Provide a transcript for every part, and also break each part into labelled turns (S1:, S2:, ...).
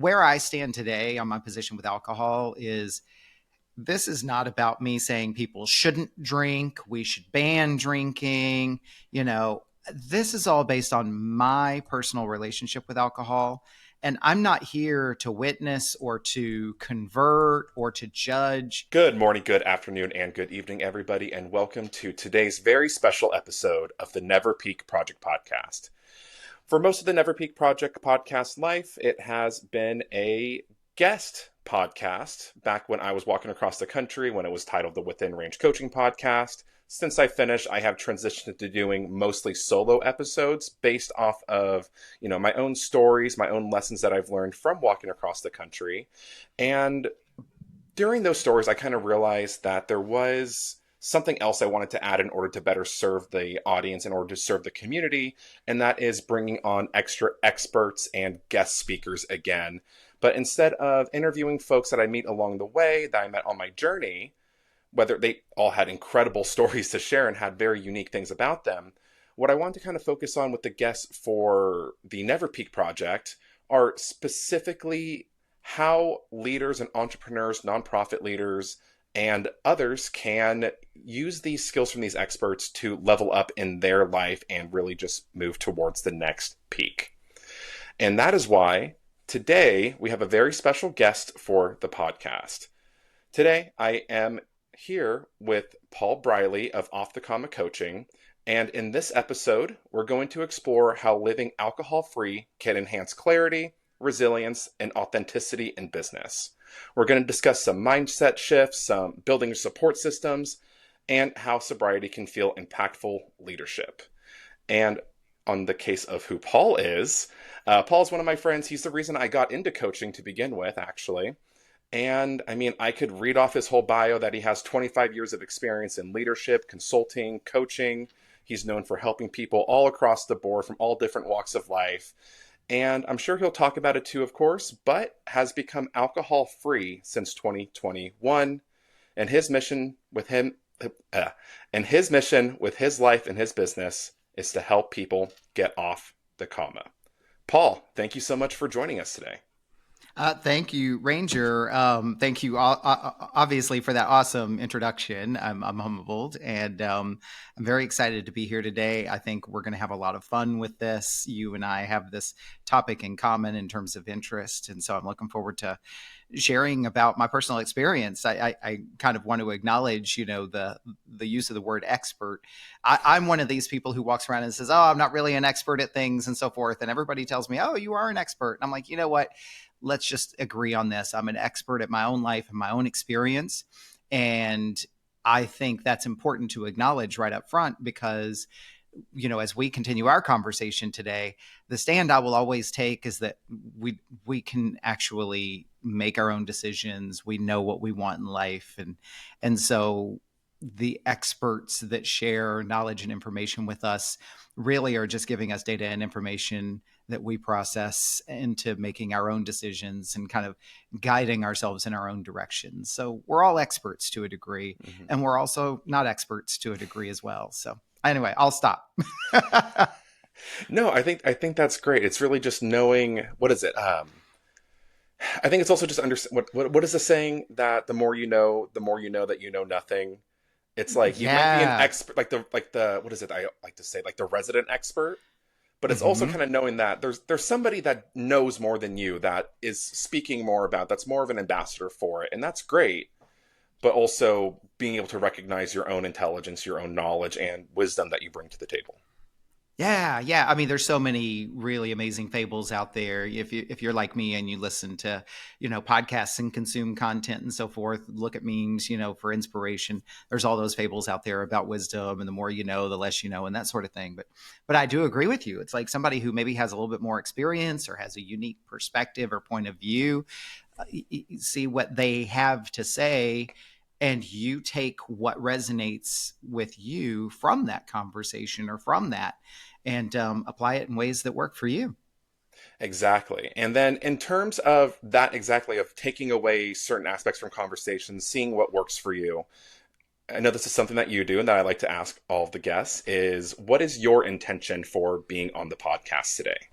S1: where I stand today on my position with alcohol is this is not about me saying people shouldn't drink, we should ban drinking. This is all based on my personal relationship with alcohol. And I'm not here to witness or to convert or to judge.
S2: Good morning, good afternoon, and good evening, everybody, and welcome to today's very special episode of the Never Peak Project Podcast. For most of the Never Peak Project Podcast life, it has been a guest podcast back when I was walking across the country when it was titled the Within Range Coaching Podcast. Since I finished, I have transitioned to doing mostly solo episodes based off of, my own stories, my own lessons that I've learned from walking across the country. And during those stories, I kind of realized that there was something else I wanted to add in order to better serve the audience, in order to serve the community, and that is bringing on extra experts and guest speakers again. But instead of interviewing folks that I meet along the way, that I met on my journey, whether they all had incredible stories to share and had very unique things about them, what I want to kind of focus on with the guests for the Never Peak Project are specifically how leaders and entrepreneurs, nonprofit leaders, and others can use these skills from these experts to level up in their life and really just move towards the next peak. And that is why today we have a very special guest for the podcast. Today I am here with Paul Briley of Off the Comma Coaching. And in this episode, we're going to explore how living alcohol-free can enhance clarity, resilience, and authenticity in business. We're going to discuss some mindset shifts, some building support systems, and how sobriety can feel impactful leadership. And on the case of who Paul is one of my friends. He's the reason I got into coaching to begin with, actually. And I could read off his whole bio that he has 25 years of experience in leadership, consulting, coaching. He's known for helping people all across the board from all different walks of life. And I'm sure he'll talk about it too, of course, but has become alcohol-free since 2021. And his mission with his life and his business is to help people get off the comma. Paul, thank you so much for joining us today.
S1: Thank you, Ranger. Thank you, obviously, for that awesome introduction. I'm humbled, and I'm very excited to be here today. I think we're going to have a lot of fun with this. You and I have this topic in common in terms of interest, and so I'm looking forward to sharing about my personal experience. I kind of want to acknowledge, the use of the word expert. I'm one of these people who walks around and says, "Oh, I'm not really an expert at things," and so forth. And everybody tells me, "Oh, you are an expert." And I'm like, you know what? Let's just agree on this. I'm an expert at my own life and my own experience. And I think that's important to acknowledge right up front because, as we continue our conversation today, the stand I will always take is that we can actually make our own decisions. We know what we want in life. And so the experts that share knowledge and information with us really are just giving us data and information that we process into making our own decisions and kind of guiding ourselves in our own direction. So we're all experts to a degree, and we're also not experts to a degree as well. So anyway, I'll stop.
S2: No, I think that's great. It's really just knowing, what is it? I think it's also just understand what is the saying that the more you know that you know nothing. It's like you might be an expert, like the what is it? I like to say like the resident expert. But it's also kind of knowing that there's somebody that knows more than you, that is speaking more about, that's more of an ambassador for it. And that's great. But also being able to recognize your own intelligence, your own knowledge and wisdom that you bring to the table.
S1: Yeah. There's so many really amazing fables out there. If you're like me and you listen to, podcasts and consume content and so forth, look at memes, for inspiration. There's all those fables out there about wisdom and the more you know, the less you know, and that sort of thing. But I do agree with you. It's like somebody who maybe has a little bit more experience or has a unique perspective or point of view, see what they have to say. And you take what resonates with you from that conversation or from that and apply it in ways that work for you.
S2: Exactly. And then in terms of that, exactly, of taking away certain aspects from conversations, seeing what works for you. I know this is something that you do and that I like to ask all of the guests is, what is your intention for being on the podcast today?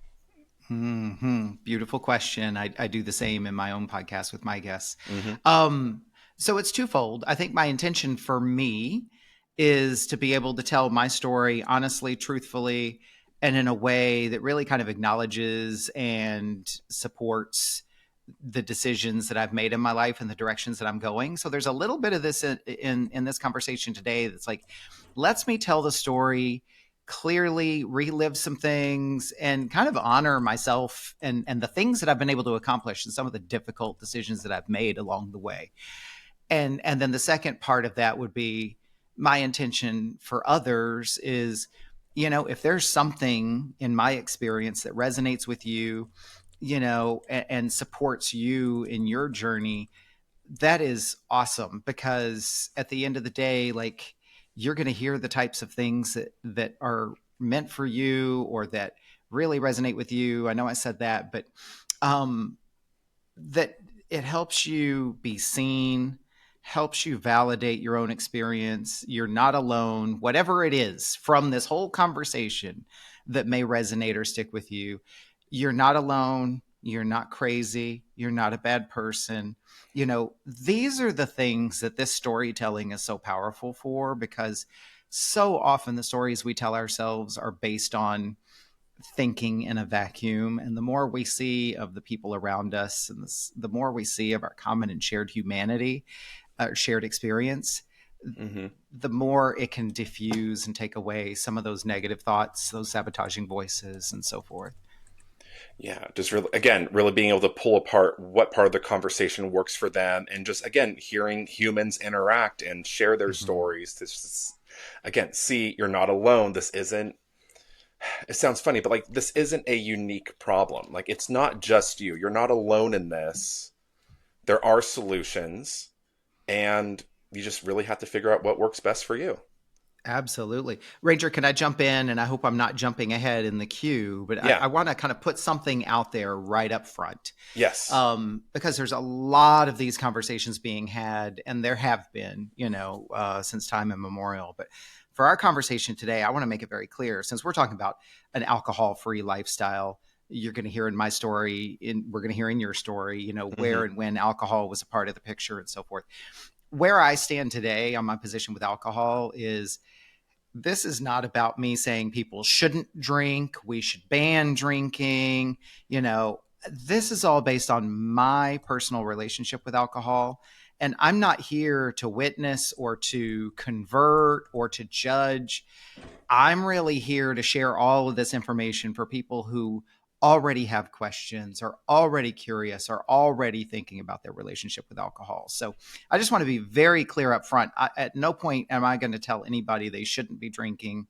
S1: Beautiful question. I do the same in my own podcast with my guests.
S2: Hmm.
S1: Um, so it's twofold. I think my intention for me is to be able to tell my story honestly, truthfully, and in a way that really kind of acknowledges and supports the decisions that I've made in my life and the directions that I'm going. So there's a little bit of this in this conversation today that's like, lets me tell the story clearly, relive some things, and kind of honor myself and the things that I've been able to accomplish and some of the difficult decisions that I've made along the way. And then the second part of that would be my intention for others is, if there's something in my experience that resonates with you, and supports you in your journey, that is awesome, because at the end of the day, like, you're going to hear the types of things that are meant for you or that really resonate with you. I know I said that, but um that it helps you be seen, helps you validate your own experience. You're not alone, whatever it is from this whole conversation that may resonate or stick with you. You're not alone. You're not crazy. You're not a bad person. These are the things that this storytelling is so powerful for, because so often the stories we tell ourselves are based on thinking in a vacuum. And the more we see of the people around us, and the more we see of our common and shared humanity, shared experience,
S2: Hmm.
S1: the more it can diffuse and take away some of those negative thoughts, those sabotaging voices, and so forth.
S2: Yeah, just really, again, really being able to pull apart what part of the conversation works for them, and just again hearing humans interact and share their
S1: Mm-hmm.
S2: stories. To just, again, see you're not alone. This isn't. It sounds funny, but like this isn't a unique problem. Like it's not just you. You're not alone in this. There are solutions, and you just really have to figure out what works best for you.
S1: Absolutely. Ranger, can I jump in? And I hope I'm not jumping ahead in the queue, but I,
S2: Yeah.
S1: I want to kind of put something out there right up front,
S2: Yes.
S1: because there's a lot of these conversations being had, and there have been, since time immemorial. But for our conversation today, I want to make it very clear, since we're talking about an alcohol-free lifestyle. You're going to hear in my story, we're going to hear in your story,
S2: Hmm.
S1: where and when alcohol was a part of the picture and so forth. Where I stand today on my position with alcohol is, this is not about me saying people shouldn't drink, we should ban drinking. This is all based on my personal relationship with alcohol. And I'm not here to witness or to convert or to judge. I'm really here to share all of this information for people who already have questions, are already curious, are already thinking about their relationship with alcohol. So I just want to be very clear up front. At no point am I going to tell anybody they shouldn't be drinking.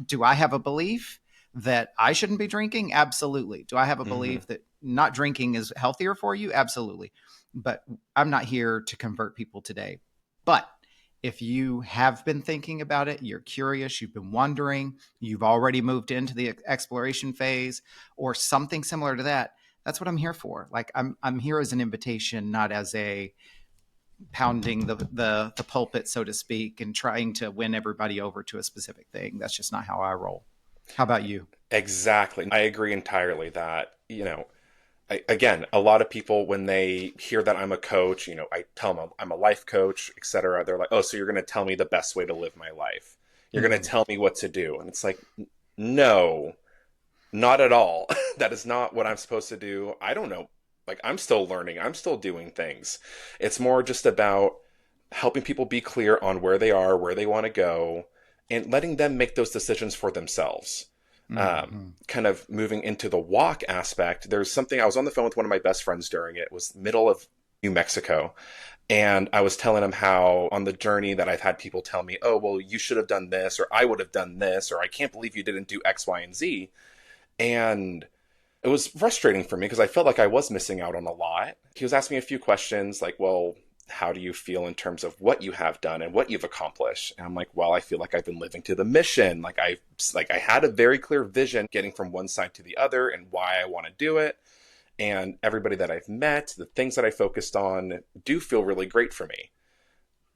S1: Do I have a belief that I shouldn't be drinking? Absolutely. Do I have a
S2: Hmm.
S1: belief that not drinking is healthier for you? Absolutely. But I'm not here to convert people today. But if you have been thinking about it, you're curious, you've been wondering, you've already moved into the exploration phase or something similar to that, that's what I'm here for. Like, I'm here as an invitation, not as a pounding the pulpit, so to speak, and trying to win everybody over to a specific thing. That's just not how I roll. How about you?
S2: Exactly. I agree entirely that, again, a lot of people, when they hear that I'm a coach, I tell them I'm a life coach, etc. They're like, oh, so you're going to tell me the best way to live my life. You're going to
S1: Mm-hmm.
S2: tell me what to do. And it's like, no, not at all. That is not what I'm supposed to do. I don't know. Like, I'm still learning, I'm still doing things. It's more just about helping people be clear on where they are, where they want to go, and letting them make those decisions for themselves.
S1: Mm-hmm.
S2: Kind of moving into the walk aspect, there's something I was on the phone with one of my best friends during it. It was middle of New Mexico. And I was telling him how on the journey that I've had people tell me, oh, well, you should have done this, or I would have done this, or I can't believe you didn't do X, Y, and Z. And it was frustrating for me because I felt like I was missing out on a lot. He was asking me a few questions like, well, how do you feel in terms of what you have done and what you've accomplished? And I'm like, well, I feel like I've been living to the mission. Like I had a very clear vision getting from one side to the other and why I want to do it. And everybody that I've met, the things that I focused on do feel really great for me.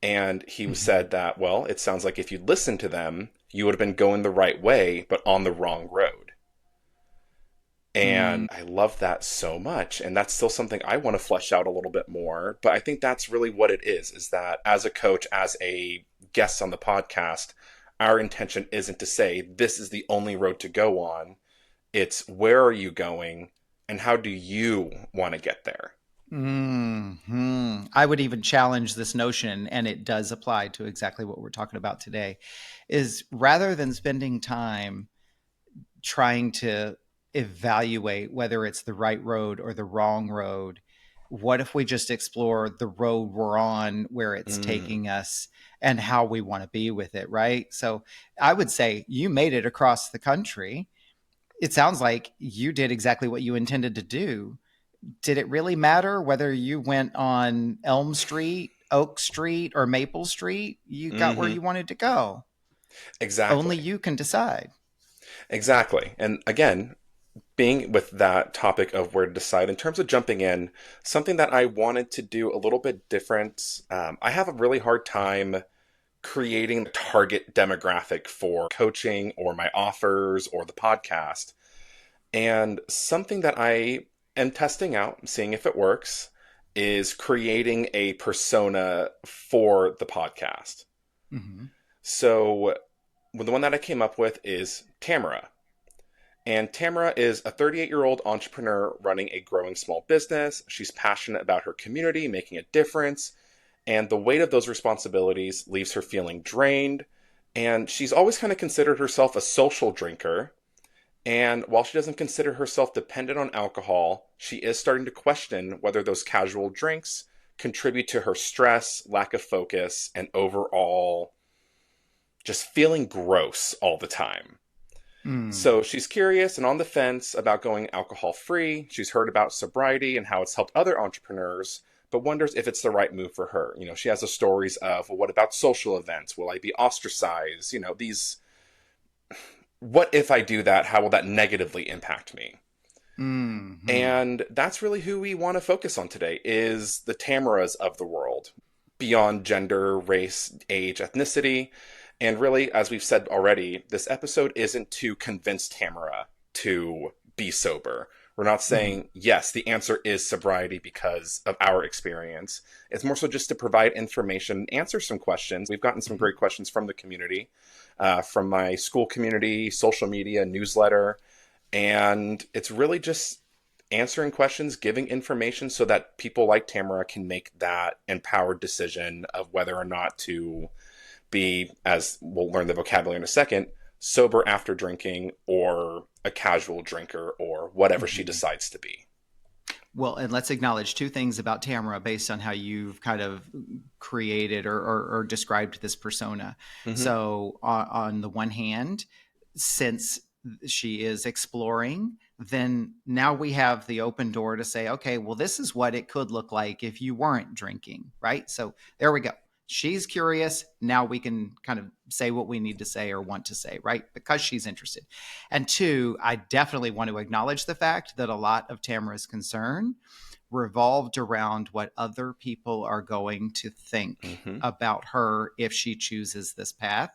S2: And he
S1: Mm-hmm.
S2: said that, well, it sounds like if you'd listened to them, you would have been going the right way, but on the wrong road.
S1: Mm,
S2: And I love that so much. And that's still something I want to flesh out a little bit more. But I think that's really what it is that as a coach, as a guest on the podcast, our intention isn't to say this is the only road to go on. It's where are you going and how do you want to get there?
S1: I would even challenge this notion, and it does apply to exactly what we're talking about today, is rather than spending time trying to evaluate whether it's the right road or the wrong road, what if we just explore the road we're on, where it's
S2: Mm,
S1: taking us, and how we want to be with it, right? So I would say you made it across the country. It sounds like you did exactly what you intended to do. Did it really matter whether you went on Elm Street, Oak Street, or Maple Street? You got where
S2: hmm.
S1: you wanted to go. Only
S2: Exactly.
S1: you can decide.
S2: Exactly. And again, being with that topic of where to decide, in terms of jumping in, something that I wanted to do a little bit different. I have a really hard time creating the target demographic for coaching or my offers or the podcast. And something that I am testing out, seeing if it works, is creating a persona for the podcast.
S1: Mm-hmm.
S2: So the one that I came up with is Tamara. And Tamara is a 38-year-old entrepreneur running a growing small business. She's passionate about her community, making a difference, and the weight of those responsibilities leaves her feeling drained. And she's always kind of considered herself a social drinker. And while she doesn't consider herself dependent on alcohol, she is starting to question whether those casual drinks contribute to her stress, lack of focus, and overall just feeling gross all the time.
S1: Mm.
S2: So she's curious and on the fence about going alcohol free. She's heard about sobriety and how it's helped other entrepreneurs, but wonders if it's the right move for her. You know, she has the stories of, well, what about social events? Will I be ostracized? You know, these, what if I do that? How will that negatively impact me?
S1: Mm-hmm.
S2: And that's really who we want to focus on today is the Tamaras of the world, beyond gender, race, age, ethnicity. And really, as we've said already, this episode isn't to convince Tamara to be sober. We're not
S1: Mm-hmm.
S2: saying, yes, the answer is sobriety because of our experience. It's more so just to provide information, answer some questions. We've gotten some
S1: Mm-hmm.
S2: great questions from the community, from my Skool community, social media, newsletter. And it's really just answering questions, giving information so that people like Tamara can make that empowered decision of whether or not to be, as we'll learn the vocabulary in a second, sober after drinking or a casual drinker or whatever she
S1: Mm-hmm.
S2: decides to be.
S1: Well, and let's acknowledge two things about Tamara based on how you've kind of created or described this persona.
S2: Mm-hmm.
S1: So, on the one hand, since she is exploring, then now we have the open door to say, okay, well, this is what it could look like if you weren't drinking, right? So, there we go. She's curious. Now we can kind of say what we need to say or want to say, right? Because she's interested. And two, I definitely want to acknowledge the fact that a lot of Tamara's concern revolved around what other people are going to think
S2: Mm-hmm.
S1: about her if she chooses this path.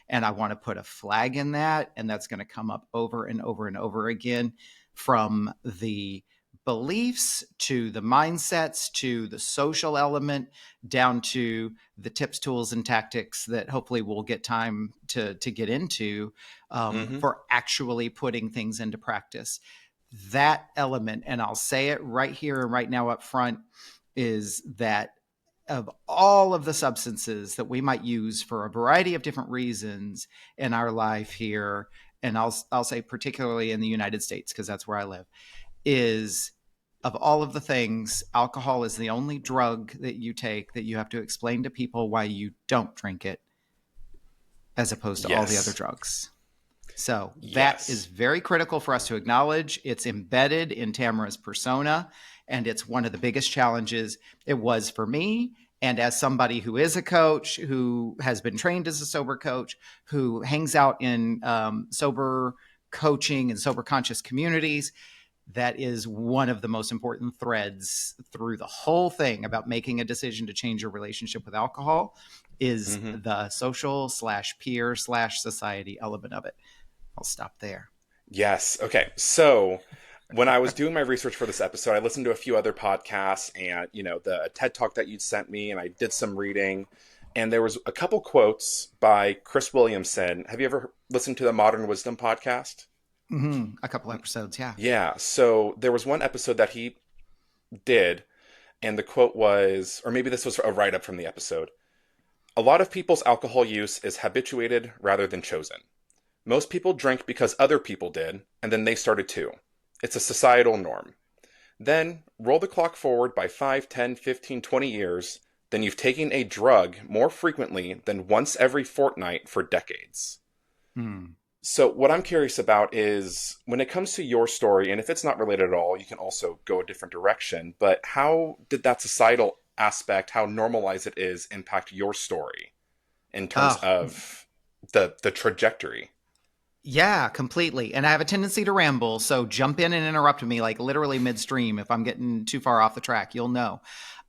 S1: And I want to put a flag in that. And that's going to come up over and over and over again, from the beliefs to the mindsets to the social element down to the tips, tools, and tactics that hopefully we'll get time to get into,
S2: Mm-hmm.
S1: for actually putting things into practice. That element, and I'll say it right here and right now up front, is that of all of the substances that we might use for a variety of different reasons in our life here, and I'll say particularly in the United States because that's where I live, is of all of the things, alcohol is the only drug that you take that you have to explain to people why you don't drink it, as opposed to all the other
S2: Yes.
S1: drugs. So that is
S2: Yes.
S1: very critical for us to acknowledge. It's embedded in Tamara's persona, and it's one of the biggest challenges it was for me. And as somebody who is a coach, who has been trained as a sober coach, who hangs out in sober coaching and sober conscious communities, that is one of the most important threads through the whole thing about making a decision to change your relationship with alcohol, is
S2: Mm-hmm.
S1: the social slash peer slash society element of it. I'll stop there.
S2: Yes. Okay. So when I was doing my research for this episode, I listened to a few other podcasts and, the TED Talk that you'd sent me, and I did some reading. And there was a couple quotes by Chris Williamson. Have you ever listened to the Modern Wisdom podcast?
S1: A couple episodes, yeah.
S2: Yeah. So there was one episode that he did, and the quote was, or maybe this was a write up from the episode. A lot of people's alcohol use is habituated rather than chosen. Most people drink because other people did, and then they started too. It's a societal norm. Then roll the clock forward by 5, 10, 15, 20 years, then you've taken a drug more frequently than once every fortnight for decades.
S1: Hmm.
S2: So, what I'm curious about is when it comes to your story, and if it's not related at all, you can also go a different direction. But how did that societal aspect, how normalized it is, impact your story in terms
S1: Oh,
S2: of the trajectory?
S1: yeah, completely. And I have a tendency to ramble, so jump in and interrupt me like literally midstream if I'm getting too far off the track. You'll know.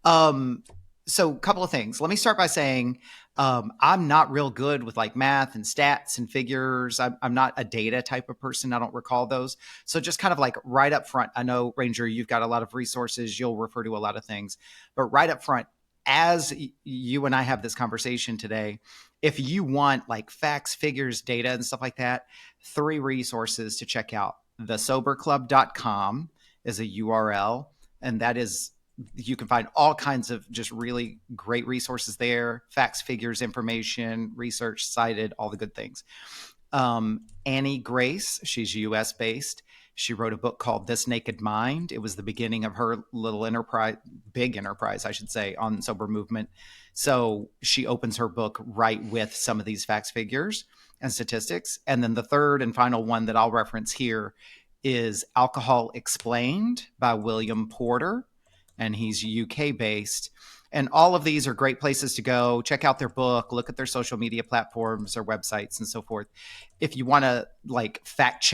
S1: Um, so a couple of things. Let me start by saying I'm not real good with like math and stats and figures. I'm not a data type of person. I don't recall those. So just kind of like right up front, I know Ranger, you've got a lot of resources. You'll refer to a lot of things, but right up front, as you and I have this conversation today, if you want like facts, figures, data, and stuff like that, three resources to check out. Thesoberclub.com is a URL, and that is you can find all kinds of just really great resources there, facts, figures, information, research cited, all the good things. Annie Grace, she's US based. She wrote a book called This Naked Mind. It was the beginning of her little enterprise, big enterprise, I should say, on sober movement. So she opens her book right with some of these facts, figures, and statistics. And then the third and final one that I'll reference here is Alcohol Explained by William Porter, and he's UK based. And all of these are great places to go. Check out their book, look at their social media platforms, their websites, and so forth. If you want to like fact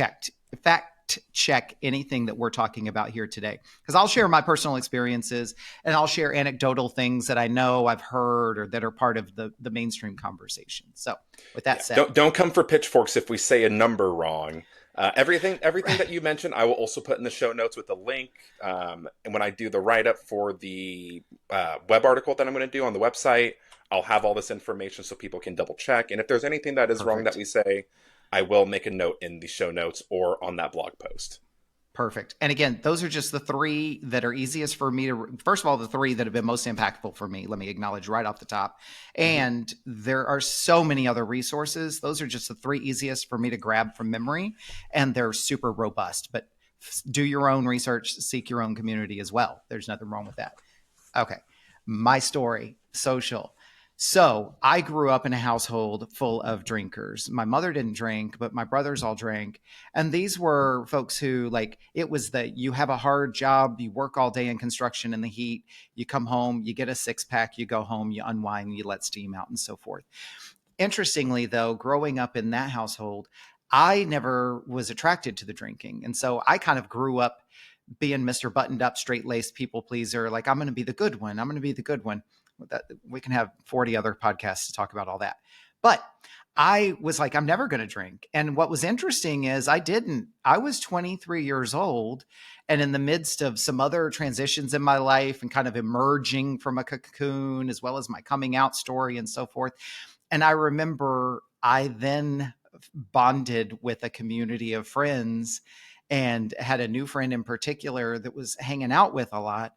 S1: check anything that we're talking about here today, because I'll share my personal experiences and I'll share anecdotal things that I know I've heard or that are part of the mainstream conversation. So with that
S2: Yeah,
S1: said,
S2: don't come for pitchforks if we say a number wrong. Everything that you mentioned, I will also put in the show notes with a link. And when I do the write up for the web article that I'm going to do on the website, I'll have all this information so people can double check. And if there's anything that is wrong that
S1: perfect.
S2: we say, I will make a note in the show notes or on that blog post.
S1: Perfect. And again, those are just the three that are easiest for me to, first of all, the three that have been most impactful for me. Let me acknowledge right off the top.
S2: Hmm.
S1: And there are so many other resources. Those are just the three easiest for me to grab from memory. And they're super robust. But do your own research, seek your own community as well. There's nothing wrong with that. Okay. My story, social. So I grew up in a household full of drinkers. My mother didn't drink, but my brothers all drank. And these were folks who, like, it was that you have a hard job, you work all day in construction in the heat, you come home, you get a six pack, you go home, you unwind, you let steam out, and so forth. Interestingly, though, growing up in that household, I never was attracted to the drinking. And so I kind of grew up being Mr. Buttoned Up, straight laced people pleaser. Like, I'm going to be the good one. I'm going to be the good one. That, we can have 40 other podcasts to talk about all that. But I was like, I'm never going to drink. And what was interesting is I didn't. I was 23 years old and in the midst of some other transitions in my life and kind of emerging from a cocoon, as well as my coming out story and so forth. And I remember I then bonded with a community of friends and had a new friend in particular that was hanging out with a lot.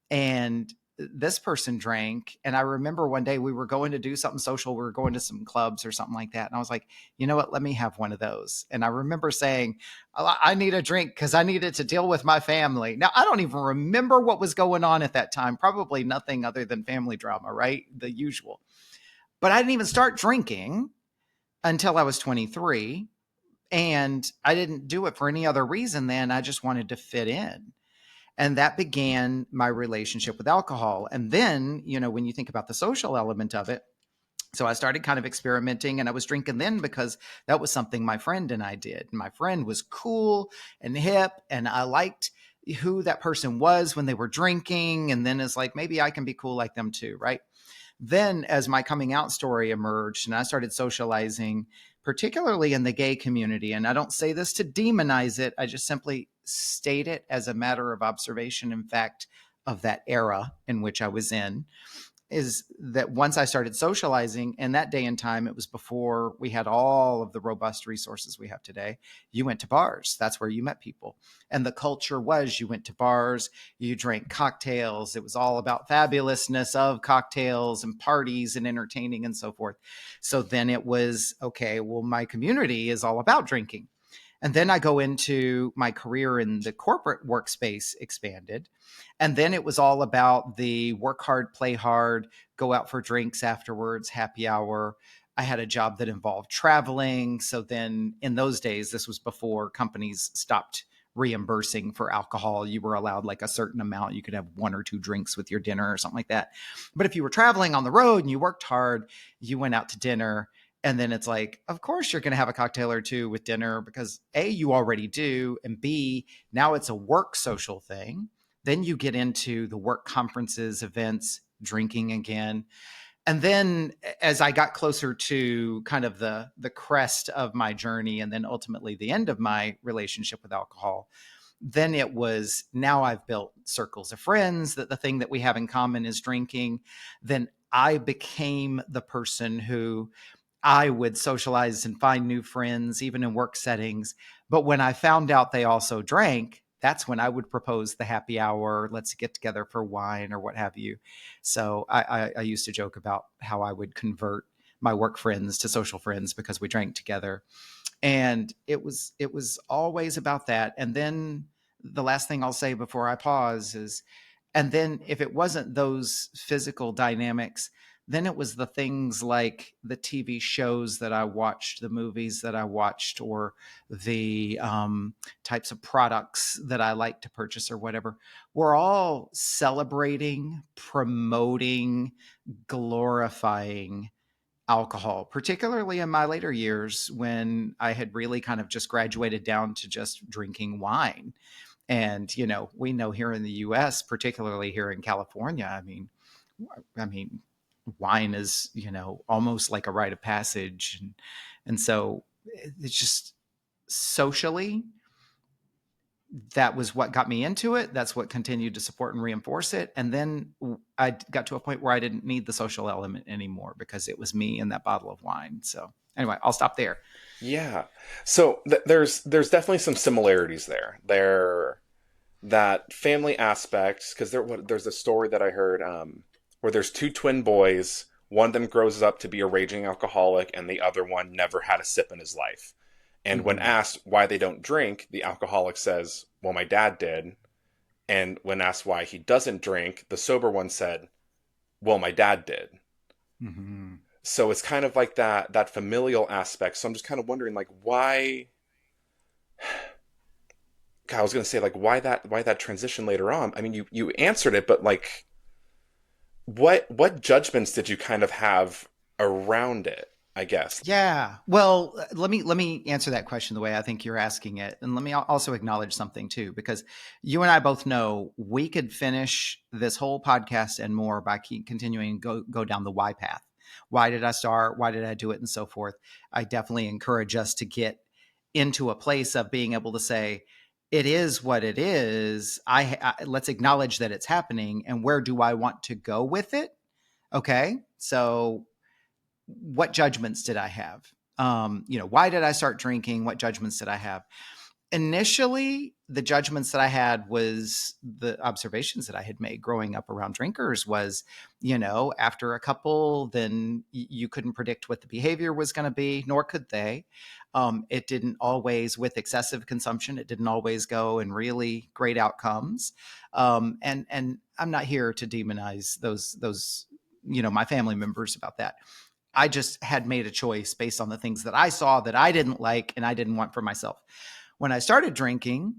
S1: And this person drank. And I remember one day we were going to do something social. We were going to some clubs or something like that. And I was like, you know what? Let me have one of those. And I remember saying, I need a drink because I needed to deal with my family. Now, I don't even remember what was going on at that time. Probably nothing other than family drama, right? The usual. But I didn't even start drinking until I was 23. And I didn't do it for any other reason than I just wanted to fit in. And that began my relationship with alcohol. And then, when you think about the social element of it, so I started kind of experimenting and I was drinking then because that was something my friend and I did. My friend was cool and hip, and I liked who that person was when they were drinking. And then it's like, maybe I can be cool like them too, right? Then, as my coming out story emerged and I started socializing, particularly in the gay community, and I don't say this to demonize it, I just simply state it as a matter of observation, in fact, of that era in which I was in, is that once I started socializing, and that day and time, it was before we had all of the robust resources we have today. You went to bars. That's where you met people. And the culture was you went to bars, you drank cocktails. It was all about fabulousness of cocktails and parties and entertaining and so forth. So then it was, okay, well, my community is all about drinking. And then I go into my career in the corporate workspace expanded. And then it was all about the work hard, play hard, go out for drinks afterwards, happy hour. I had a job that involved traveling. So then in those days, this was before companies stopped reimbursing for alcohol. You were allowed like a certain amount. You could have 1 or 2 drinks with your dinner or something like that. But if you were traveling on the road and you worked hard, you went out to dinner. And then it's like, of course, you're going to have a cocktail or two with dinner because A, you already do. And B, now it's a work social thing. Then you get into the work conferences, events, drinking again. And then as I got closer to kind of the crest of my journey and then ultimately the end of my relationship with alcohol, then it was now I've built circles of friends that the thing that we have in common is drinking. Then I became the person who I would socialize and find new friends, even in work settings. But when I found out they also drank, that's when I would propose the happy hour, let's get together for wine or what have you. So I used to joke about how I would convert my work friends to social friends because we drank together. And it was always about that. And then the last thing I'll say before I pause is, and then if it wasn't those physical dynamics, then it was the things like the TV shows that I watched, the movies that I watched, or the types of products that I like to purchase or whatever. We're all celebrating, promoting, glorifying alcohol, particularly in my later years when I had really kind of just graduated down to just drinking wine. And, we know here in the US, particularly here in California, I mean, wine is, almost like a rite of passage. And so it's just socially, that was what got me into it. That's what continued to support and reinforce it. And then I got to a point where I didn't need the social element anymore because it was me and that bottle of wine. So anyway, I'll stop there.
S2: Yeah. So there's definitely some similarities there. That family aspect, because there's a story that I heard where there's two twin boys. One of them grows up to be a raging alcoholic, and the other one never had a sip in his life. And when
S1: Mm-hmm.
S2: asked why they don't drink, the alcoholic says, "Well, my dad did." And when asked why he doesn't drink, the sober one said, "Well, my dad did."
S1: Mm-hmm.
S2: So it's kind of like that familial aspect. So I'm just kind of wondering, like, why? God, I was going to say, like, why that transition later on? I mean, you answered it, but like, what judgments did you kind of have around it? I guess.
S1: Yeah. Well, let me answer that question the way I think you're asking it, and let me also acknowledge something too, because you and I both know we could finish this whole podcast and more by continuing go down the why path. Why did I start? Why did I do it, and so forth. I definitely encourage us to get into a place of being able to say, it is what it is. Let's acknowledge that it's happening, and where do I want to go with it? Okay, so what judgments did I have? Why did I start drinking? What judgments did I have? Initially, the judgments that I had was the observations that I had made growing up around drinkers was, after a couple, then you couldn't predict what the behavior was going to be, nor could they. It didn't always, with excessive consumption, it didn't always go in really great outcomes. And I'm not here to demonize those my family members about that. I just had made a choice based on the things that I saw that I didn't like and I didn't want for myself. When I started drinking,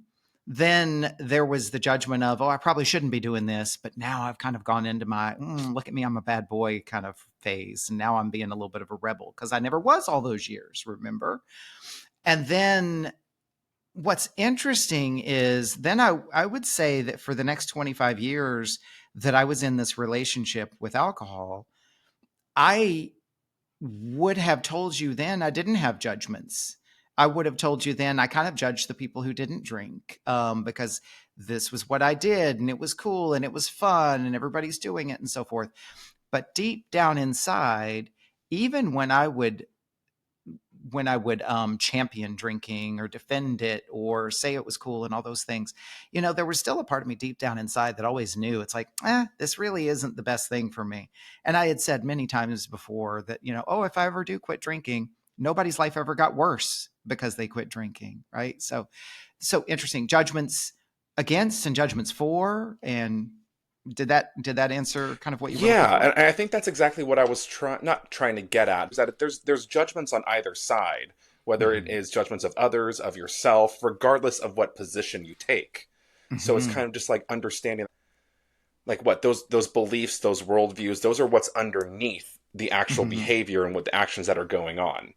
S1: then there was the judgment of, oh, I probably shouldn't be doing this. But now I've kind of gone into my, look at me, I'm a bad boy kind of phase. And now I'm being a little bit of a rebel because I never was all those years, remember? And then what's interesting is then I would say that for the next 25 years that I was in this relationship with alcohol, I would have told you then I didn't have judgments. I would have told you then I kind of judged the people who didn't drink, because this was what I did and it was cool and it was fun and everybody's doing it and so forth. But deep down inside, even when I would champion drinking or defend it or say it was cool and all those things, there was still a part of me deep down inside that always knew it's like, this really isn't the best thing for me. And I had said many times before that, oh, if I ever do quit drinking, nobody's life ever got worse because they quit drinking. Right. So interesting judgments against and judgments for. And did that answer kind of what you were looking
S2: Yeah,
S1: for?
S2: and I think that's exactly what I was not trying to get at, is that there's judgments on either side, whether it
S1: Mm-hmm.
S2: is judgments of others, of yourself, regardless of what position you take. So it's
S1: Mm-hmm.
S2: kind of just like understanding, like, what those beliefs, those worldviews, those are what's underneath the actual
S1: Mm-hmm.
S2: behavior and what the actions that are going on.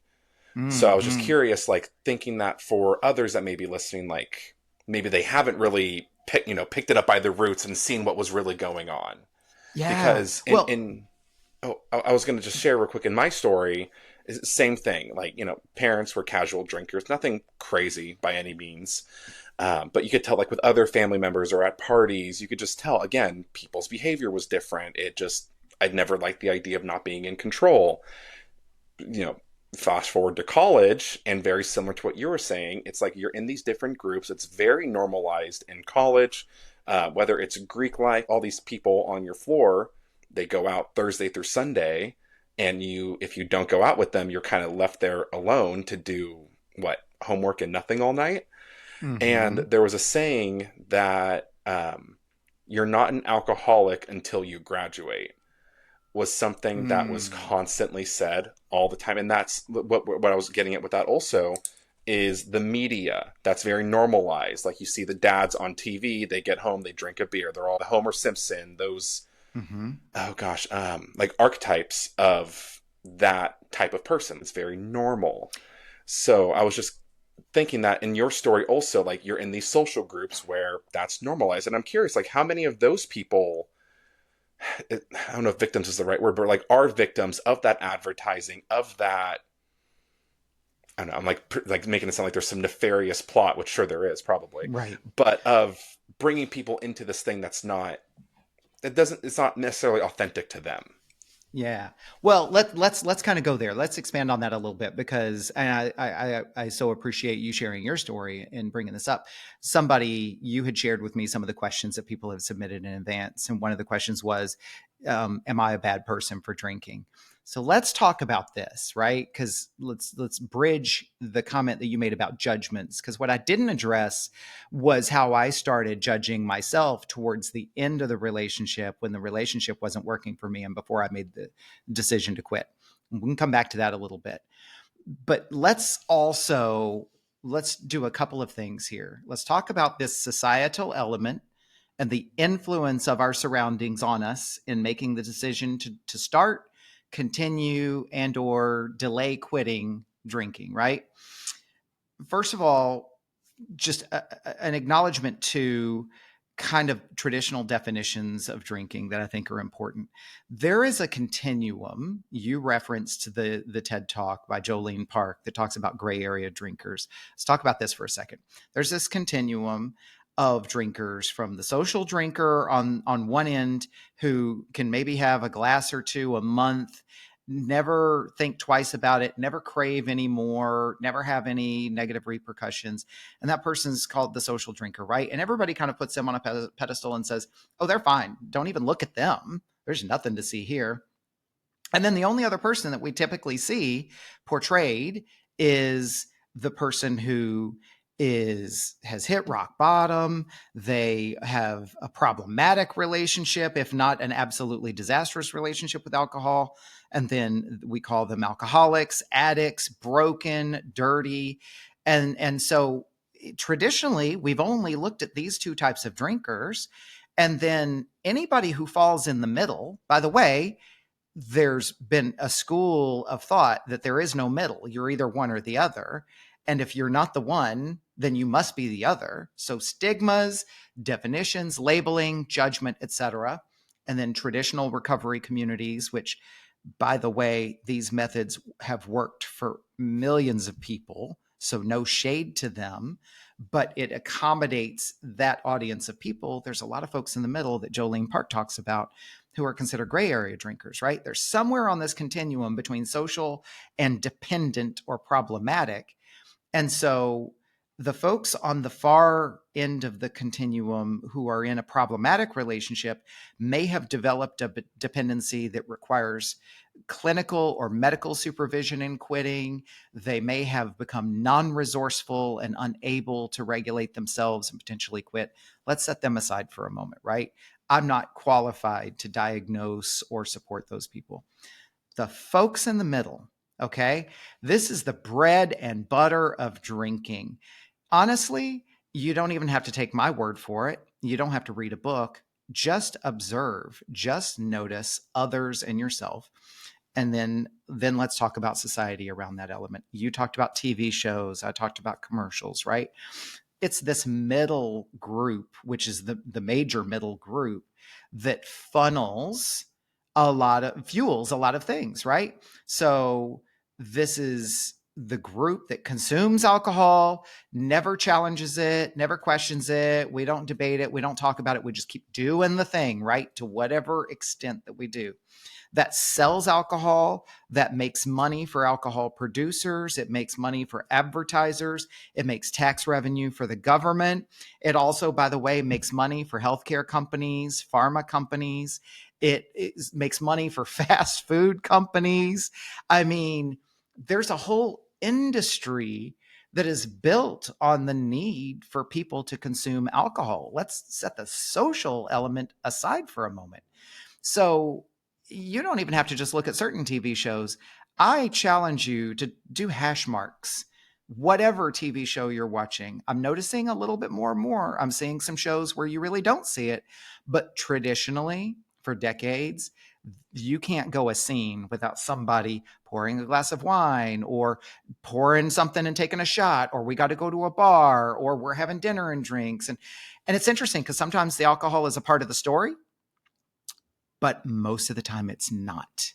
S2: So I was just
S1: Mm-hmm.
S2: curious, like, thinking that for others that may be listening, like, maybe they haven't really picked it up by the roots and seen what was really going on.
S1: Yeah.
S2: Because
S1: Well,
S2: in oh, I was going to just share real quick, in my story, same thing. Like, parents were casual drinkers, nothing crazy by any means. But you could tell, like, with other family members or at parties, you could just tell, again, people's behavior was different. I'd never liked the idea of not being in control. You know, Fast forward to college, and very similar to what you were saying, it's like you're in these different groups. It's very normalized in college, whether it's Greek life, all these people on your floor, they go out Thursday through Sunday, and if you don't go out with them, you're kind of left there alone to do what, homework and nothing all night. And
S1: mhm.
S2: there was a saying that, you're not an alcoholic until you graduate, was something that was
S1: Mm.
S2: constantly said all the time. And that's what I was getting at with that also, is the media. That's very normalized. Like, you see the dads on TV, they get home, they drink a beer. They're all the Homer Simpson, those,
S1: Mhm.
S2: oh gosh, like archetypes of that type of person. It's very normal. So I was just thinking that in your story also, like, you're in these social groups where that's normalized. And I'm curious, like, how many of those people, I don't know if victims is the right word, but like, are victims of that advertising, of that. I don't know. I'm like making it sound like there's some nefarious plot, which sure there is probably,
S1: Right.
S2: but of bringing people into this thing it's not necessarily authentic to them.
S1: Yeah. Well, let's kind of go there. Let's expand on that a little bit because and I so appreciate you sharing your story and bringing this up. Somebody you had shared with me some of the questions that people have submitted in advance, and one of the questions was, "Am I a bad person for drinking?" So let's talk about this, right? Because let's bridge the comment that you made about judgments. Because what I didn't address was how I started judging myself towards the end of the relationship when the relationship wasn't working for me and before I made the decision to quit. We can come back to that a little bit. But let's do a couple of things here. Let's talk about this societal element and the influence of our surroundings on us in making the decision to start, continue, and or delay quitting drinking, right? First of all, just an acknowledgement to kind of traditional definitions of drinking that I think are important. There is a continuum. You referenced the TED Talk by Jolene Park that talks about gray area drinkers. Let's talk about this for a second. There's this continuum of drinkers from the social drinker on one end who can maybe have a glass or two a month, never think twice about it, never crave anymore, never have any negative repercussions, and that person's called the social drinker, right? And everybody kind of puts them on a pedestal and says, oh, they're fine. Don't even look at them. There's nothing to see here. And then the only other person that we typically see portrayed is the person who has hit rock bottom. They have a problematic relationship, if not an absolutely disastrous relationship with alcohol. And then we call them alcoholics, addicts, broken, dirty. And so traditionally, we've only looked at these two types of drinkers. And then anybody who falls in the middle, by the way, there's been a school of thought that there is no middle. You're either one or the other. And if you're not the one, then you must be the other. So stigmas, definitions, labeling, judgment, etc. And then traditional recovery communities, which by the way, these methods have worked for millions of people. So no shade to them, but it accommodates that audience of people. There's a lot of folks in the middle that Jolene Park talks about who are considered gray area drinkers, right? They're somewhere on this continuum between social and dependent or problematic. And so the folks on the far end of the continuum who are in a problematic relationship may have developed a dependency that requires clinical or medical supervision in quitting. They may have become non resourceful and unable to regulate themselves and potentially quit. Let's set them aside for a moment, right? I'm not qualified to diagnose or support those people. The folks in the middle, okay? This is the bread and butter of drinking. Honestly, you don't even have to take my word for it. You don't have to read a book. Just observe, just notice others and yourself. And then let's talk about society around that element. You talked about TV shows, I talked about commercials, right? It's this middle group, which is the major middle group, that fuels a lot of things, right? So this is the group that consumes alcohol, never challenges it, never questions it. We don't debate it. We don't talk about it. We just keep doing the thing, right? To whatever extent that we do. That sells alcohol, that makes money for alcohol producers, it makes money for advertisers, it makes tax revenue for the government. It also, by the way, makes money for healthcare companies, pharma companies. It makes money for fast food companies. I mean, there's a whole industry that is built on the need for people to consume alcohol. Let's set the social element aside for a moment. So you don't even have to just look at certain TV shows. I challenge you to do hash marks. Whatever TV show you're watching, I'm noticing a little bit more and more. I'm seeing some shows where you really don't see it, but traditionally, for decades, you can't go a scene without somebody pouring a glass of wine or pouring something and taking a shot, or we got to go to a bar, or we're having dinner and drinks. And it's interesting because sometimes the alcohol is a part of the story, but most of the time it's not.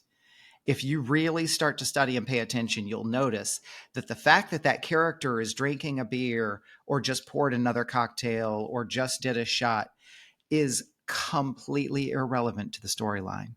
S1: If you really start to study and pay attention, you'll notice that the fact that that character is drinking a beer or just poured another cocktail or just did a shot is completely irrelevant to the storyline.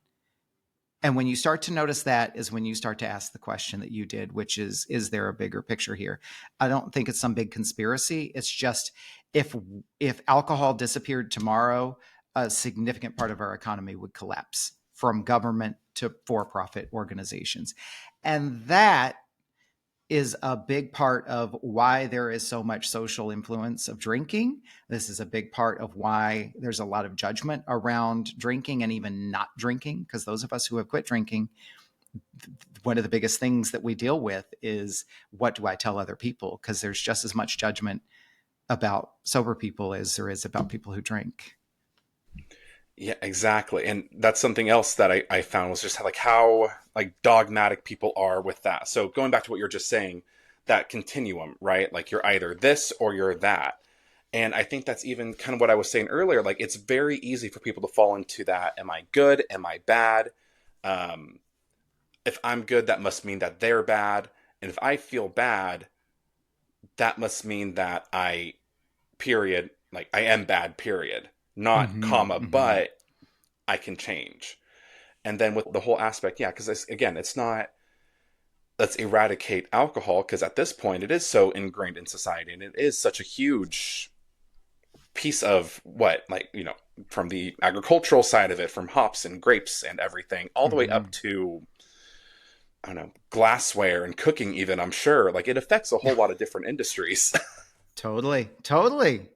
S1: And when you start to notice that is when you start to ask the question that you did, which is there a bigger picture here? I don't think it's some big conspiracy. It's just if alcohol disappeared tomorrow, a significant part of our economy would collapse, from government to for-profit organizations. And that is a big part of why there is so much social influence of drinking. This is a big part of why there's a lot of judgment around drinking and even not drinking, because those of us who have quit drinking, one of the biggest things that we deal with is, what do I tell other people? Because there's just as much judgment about sober people as there is about people who drink.
S2: Yeah, exactly. And that's something else that I found was just how like dogmatic people are with that. So going back to what you're just saying, that continuum, right? Like you're either this or you're that. And I think that's even kind of what I was saying earlier. Like it's very easy for people to fall into that. Am I good? Am I bad? Um, if I'm good, that must mean that they're bad. And if I feel bad, that must mean that period, like I am bad, period. Not
S1: Mm-hmm,
S2: comma,
S1: mm-hmm.
S2: but I can change. And then with the whole aspect, yeah, because again, it's not let's eradicate alcohol, because at this point it is so ingrained in society and it is such a huge piece of what, like, from the agricultural side of it, from hops and grapes and everything, all the way
S1: Mm-hmm.
S2: up to, I don't know, glassware and cooking, even, I'm sure. Like it affects a whole lot of different industries.
S1: Totally, totally.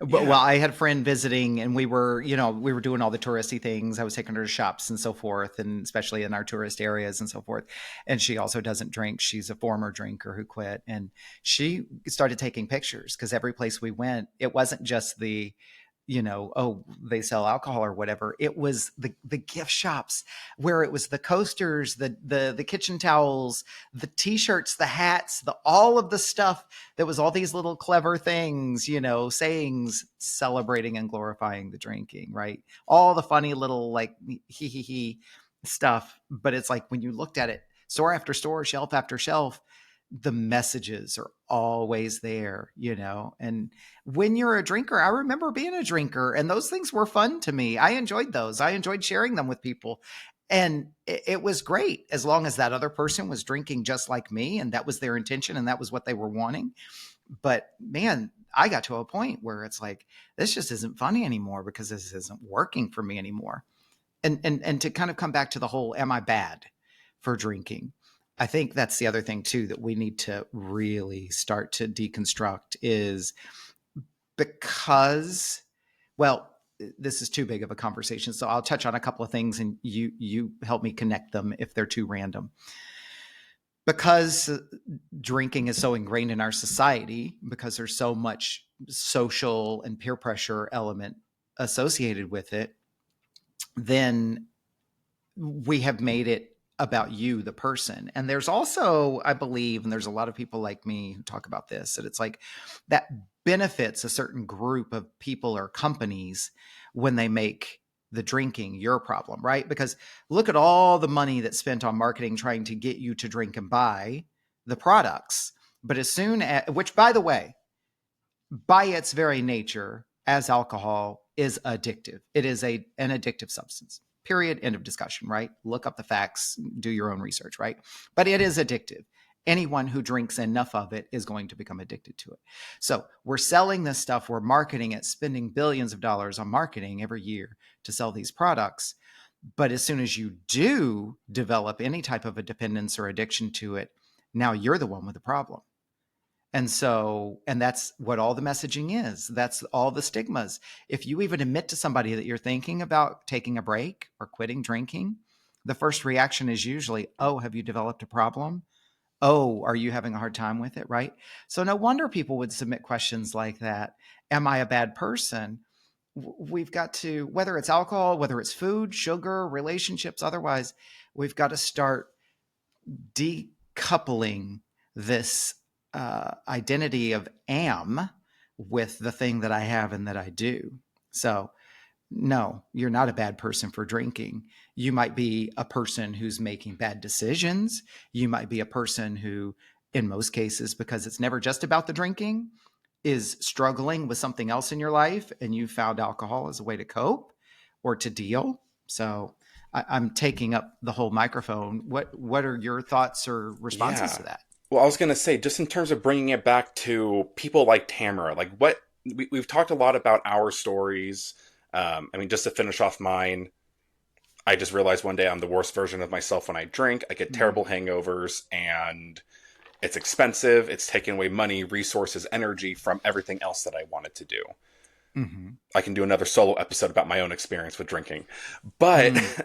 S1: Well,
S2: Yeah.
S1: I had a friend visiting, and we were doing all the touristy things. I was taking her to shops and so forth, and especially in our tourist areas and so forth. And she also doesn't drink. She's a former drinker who quit, and she started taking pictures because every place we went, it wasn't just oh, they sell alcohol or whatever. It was the gift shops where it was the coasters, the kitchen towels, the t-shirts, the hats, the all of the stuff that was all these little clever things, sayings celebrating and glorifying the drinking, right? All the funny little like he stuff. But it's like when you looked at it, store after store, shelf after shelf, the messages are always there, and when you're a drinker, I remember being a drinker and those things were fun to me. I enjoyed those. I enjoyed sharing them with people. And it was great as long as that other person was drinking just like me and that was their intention and that was what they were wanting. But man, I got to a point where it's like, this just isn't funny anymore because this isn't working for me anymore. And to kind of come back to the whole, am I bad for drinking? I think that's the other thing too that we need to really start to deconstruct is because, well, this is too big of a conversation. So I'll touch on a couple of things and you help me connect them if they're too random. Because drinking is so ingrained in our society, because there's so much social and peer pressure element associated with it, then we have made it about you, the person. And there's also, I believe, and there's a lot of people like me who talk about this, that it's like that benefits a certain group of people or companies when they make the drinking your problem, right? Because look at all the money that's spent on marketing trying to get you to drink and buy the products. But as soon as, which by the way, by its very nature, as alcohol is addictive, it is an addictive substance. Period. End of discussion, right? Look up the facts, do your own research, right? But it is addictive. Anyone who drinks enough of it is going to become addicted to it. So we're selling this stuff, we're marketing it, spending billions of dollars on marketing every year to sell these products. But as soon as you do develop any type of a dependence or addiction to it, now you're the one with the problem. And that's what all the messaging is. That's all the stigmas. If you even admit to somebody that you're thinking about taking a break or quitting drinking, the first reaction is usually, oh, have you developed a problem? Oh, are you having a hard time with it? Right. So no wonder people would submit questions like that. Am I a bad person? We've got to, whether it's alcohol, whether it's food, sugar, relationships, otherwise, we've got to start decoupling this identity of am with the thing that I have and that I do. So, no, you're not a bad person for drinking. You might be a person who's making bad decisions. You might be a person who, in most cases, because it's never just about the drinking, is struggling with something else in your life and you found alcohol as a way to cope or to deal. So, I'm taking up the whole microphone. What are your thoughts or responses
S2: Yeah.
S1: to that?
S2: Well, I was going to say, just in terms of bringing it back to people like Tamara, like we've talked a lot about our stories. I mean, just to finish off mine, I just realized one day I'm the worst version of myself when I drink. I get
S1: Mm,
S2: terrible hangovers, and it's expensive. It's taking away money, resources, energy from everything else that I wanted to do.
S1: mhm,
S2: I can do another solo episode about my own experience with drinking. But
S1: mm,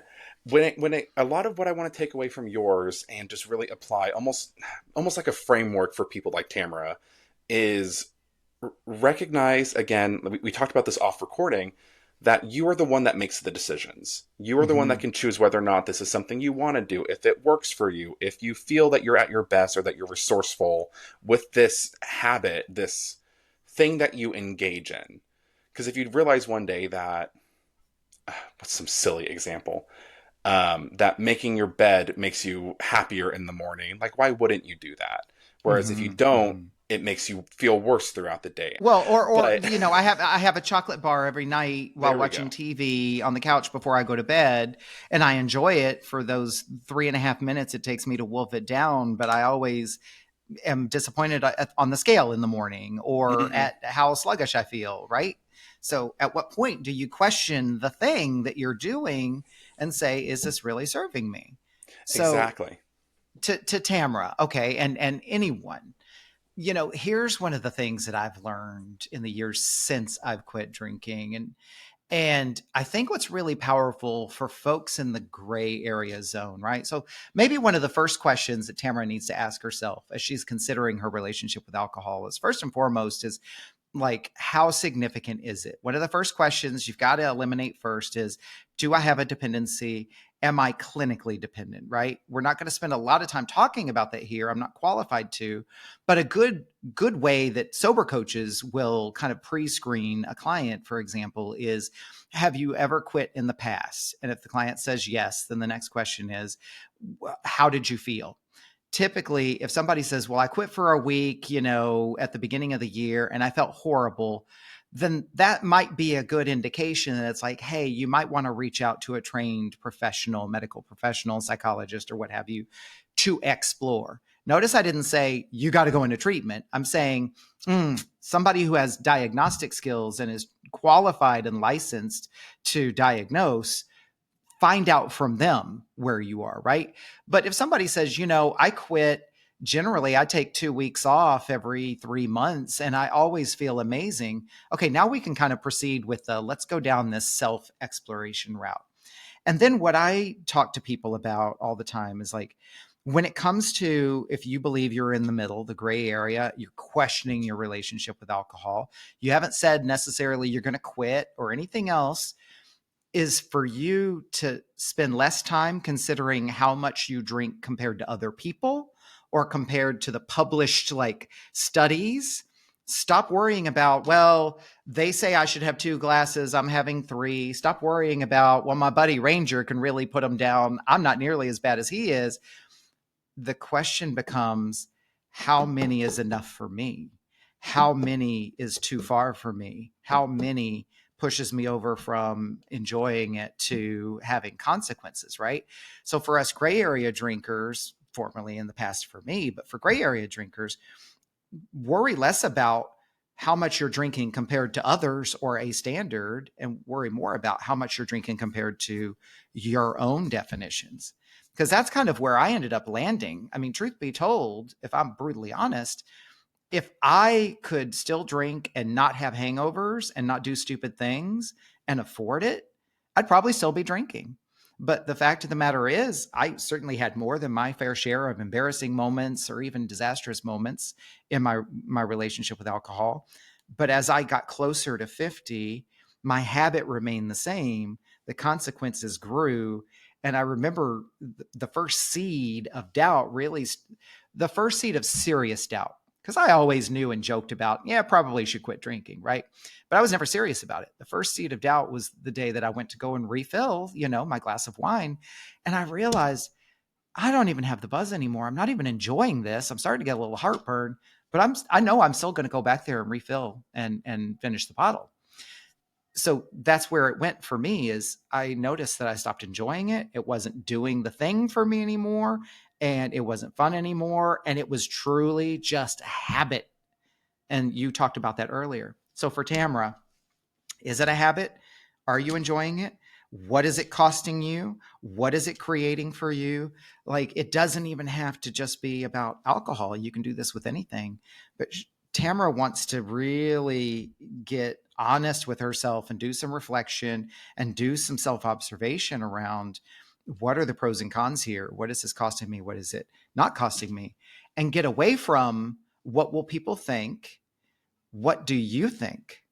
S2: a lot of what I want to take away from yours and just really apply almost like a framework for people like Tamara is recognize again, we talked about this off recording, that you are the one that makes the decisions. You are the one that
S1: mhm,
S2: can choose whether or not this is something you want to do, if it works for you, if you feel that you're at your best or that you're resourceful with this habit, this thing that you engage in. Because if you'd realize one day that, what's some silly example? That making your bed makes you happier in the morning. Like, why wouldn't you do that? Whereas if you
S1: mhm,
S2: don't,
S1: mhm.
S2: it makes you feel worse throughout the day.
S1: Well, or
S2: But
S1: I have a chocolate bar every night while
S2: there we
S1: watching
S2: go.
S1: TV on the couch before I go to bed, and I enjoy it for those 3.5 minutes it takes me to wolf it down. But I always am disappointed on the scale in the morning or
S2: Hmm.
S1: at how sluggish I feel. Right. So, at what point do you question the thing that you're doing and say, "Is this really serving me?" So,
S2: Exactly.
S1: to Tamara, okay, and anyone, here's one of the things that I've learned in the years since I've quit drinking. And I think what's really powerful for folks in the gray area zone, right? So maybe one of the first questions that Tamara needs to ask herself as she's considering her relationship with alcohol is first and foremost is like, how significant is it? One of the first questions you've got to eliminate first is, do I have a dependency? Am I clinically dependent? Right? We're not going to spend a lot of time talking about that here. I'm not qualified to, but a good way that sober coaches will kind of pre-screen a client, for example, is, have you ever quit in the past? And if the client says yes, then the next question is, how did you feel? typically if somebody says, well, I quit for a week, at the beginning of the year and I felt horrible, then that might be a good indication that it's like, hey, you might want to reach out to a trained professional, medical professional, psychologist, or what have you, to explore. Notice I didn't say you got to go into treatment. I'm saying somebody who has diagnostic skills and is qualified and licensed to diagnose, find out from them where you are, right? But if somebody says, I quit, generally I take 2 weeks off every 3 months and I always feel amazing. Okay, now we can kind of proceed with the let's go down this self exploration route. And then what I talk to people about all the time is like, when it comes to if you believe you're in the middle, the gray area, you're questioning your relationship with alcohol, you haven't said necessarily you're going to quit or anything else, is for you to spend less time considering how much you drink compared to other people or compared to the published like studies. Stop worrying about, well, they say I should have 2 glasses, I'm having 3. Stop worrying about, well, my buddy Ranger can really put them down, I'm not nearly as bad as he is. The question becomes, how many is enough for me? How many is too far for me? How many pushes me over from enjoying it to having consequences, right? So for us gray area drinkers, formerly in the past for me, but for gray area drinkers, worry less about how much you're drinking compared to others or a standard, and worry more about how much you're drinking compared to your own definitions. Because that's kind of where I ended up landing. I mean, truth be told, if I'm brutally honest, if I could still drink and not have hangovers and not do stupid things and afford it, I'd probably still be drinking. But the fact of the matter is, I certainly had more than my fair share of embarrassing moments or even disastrous moments in my relationship with alcohol. But as I got closer to 50, my habit remained the same. The consequences grew. And I remember the first seed of doubt, really, the first seed of serious doubt, because I always knew and joked about, yeah, probably should quit drinking, right? But I was never serious about it. The first seed of doubt was the day that I went to go and refill, my glass of wine. And I realized I don't even have the buzz anymore. I'm not even enjoying this. I'm starting to get a little heartburn, but I know I'm still going to go back there and refill and finish the bottle. So that's where it went for me. Is I noticed that I stopped enjoying it. It wasn't doing the thing for me anymore, and it wasn't fun anymore. And it was truly just a habit. And you talked about that earlier. So for Tamara, is it a habit? Are you enjoying it? What is it costing you? What is it creating for you? Like, it doesn't even have to just be about alcohol. You can do this with anything. But Tamara wants to really get honest with herself and do some reflection and do some self-observation around, what are the pros and cons here? What is this costing me? What is it not costing me? And get away from, what will people think? What do you think?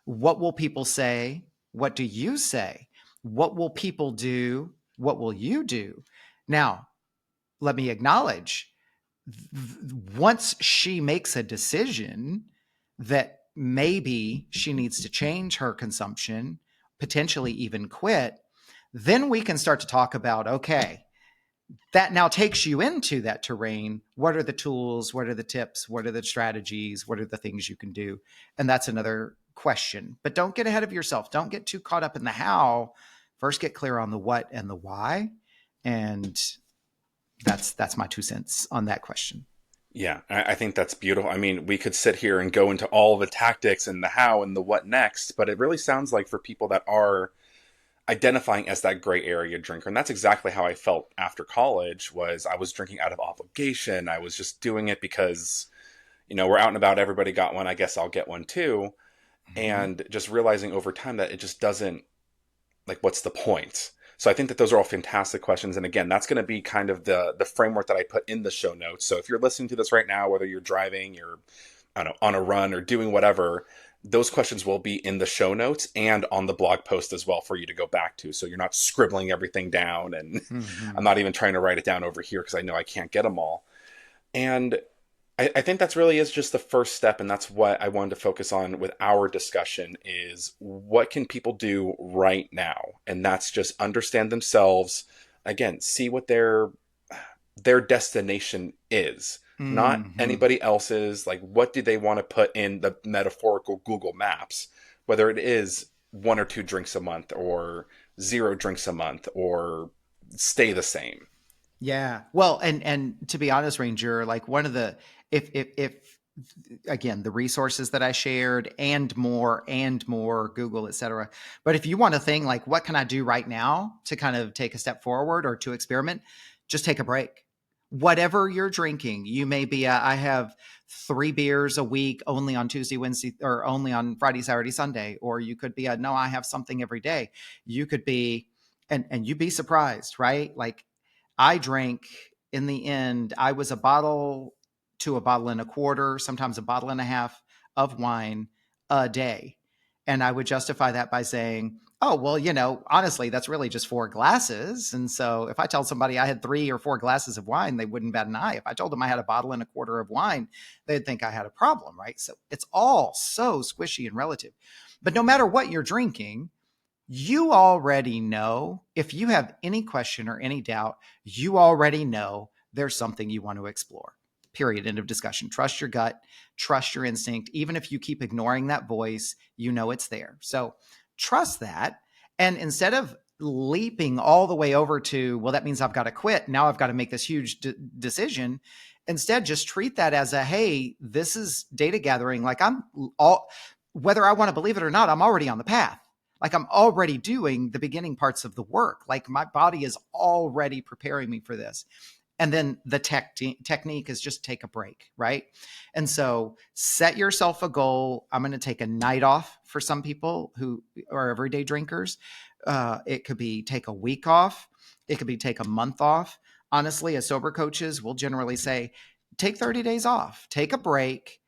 S1: What will people say? What do you say? What will people do? What will you do? Now, let me acknowledge, once she makes a decision that maybe she needs to change her consumption, potentially even quit, then we can start to talk about, okay, that now takes you into that terrain. What are the tools? What are the tips? What are the strategies? What are the things you can do? And that's another question. But don't get ahead of yourself. Don't get too caught up in the how. First, get clear on the what and the why. And that's my 2 cents on that question.
S2: Yeah, I think that's beautiful. I mean, we could sit here and go into all the tactics and the how and the what next, but it really sounds like for people that are identifying as that gray area drinker, and that's exactly how I felt after college. Was I was drinking out of obligation. I was just doing it because, we're out and about, everybody got one, I guess I'll get one too.
S1: Mm-hmm.
S2: And just realizing over time that it just doesn't, like, what's the point? So I think that those are all fantastic questions. And again, that's going to be kind of the framework that I put in the show notes. So if you're listening to this right now, whether you're driving, you're, I don't know, on a run or doing whatever, those questions will be in the show notes and on the blog post as well for you to go back to. So you're not scribbling everything down, and I'm
S1: Mm-hmm.
S2: not even trying to write it down over here because I know I can't get them all. And I think that's really is just the first step, and that's what I wanted to focus on with our discussion is, what can people do right now? And that's just understand themselves. Again, see what their their destination is, not
S1: Hmm.
S2: anybody else's. Like, what do they want to put in the metaphorical Google Maps, whether it is 1 or 2 drinks a month, or 0 drinks a month, or stay the same.
S1: Yeah. Well, and to be honest, Ranger, like one of the if again the resources that I shared and more Google, etc. But if you want a thing like what can I do right now to kind of take a step forward or to experiment, just take a break. Whatever you're drinking, you may be I have 3 beers a week only on Tuesday, Wednesday, or only on Friday, Saturday, Sunday, or you could be a no, I have something every day. You could be and you'd be surprised, right? Like I drank in the end, I was a bottle to a bottle and a quarter, sometimes a bottle and a half of wine a day. And I would justify that by saying, oh, well, honestly, that's really just 4 glasses. And so if I tell somebody I had 3 or 4 glasses of wine, they wouldn't bat an eye. If I told them I had a bottle and a quarter of wine, they'd think I had a problem, right? So it's all so squishy and relative. But no matter what you're drinking, you already know if you have any question or any doubt, you already know there's something you want to explore. Period. End of discussion. Trust your gut, trust your instinct. Even if you keep ignoring that voice, you know it's there. So trust that. And instead of leaping all the way over to, well, that means I've got to quit. Now I've got to make this huge decision. Instead, just treat that as a, hey, this is data gathering. Like whether I want to believe it or not, I'm already on the path. Like I'm already doing the beginning parts of the work. Like my body is already preparing me for this. And then the technique is just take a break, right? And so set yourself a goal. I'm going to take a night off for some people who are everyday drinkers. It could be take a week off. It could be take a month off. Honestly, as sober coaches, we'll generally say take 30 days off, take a break,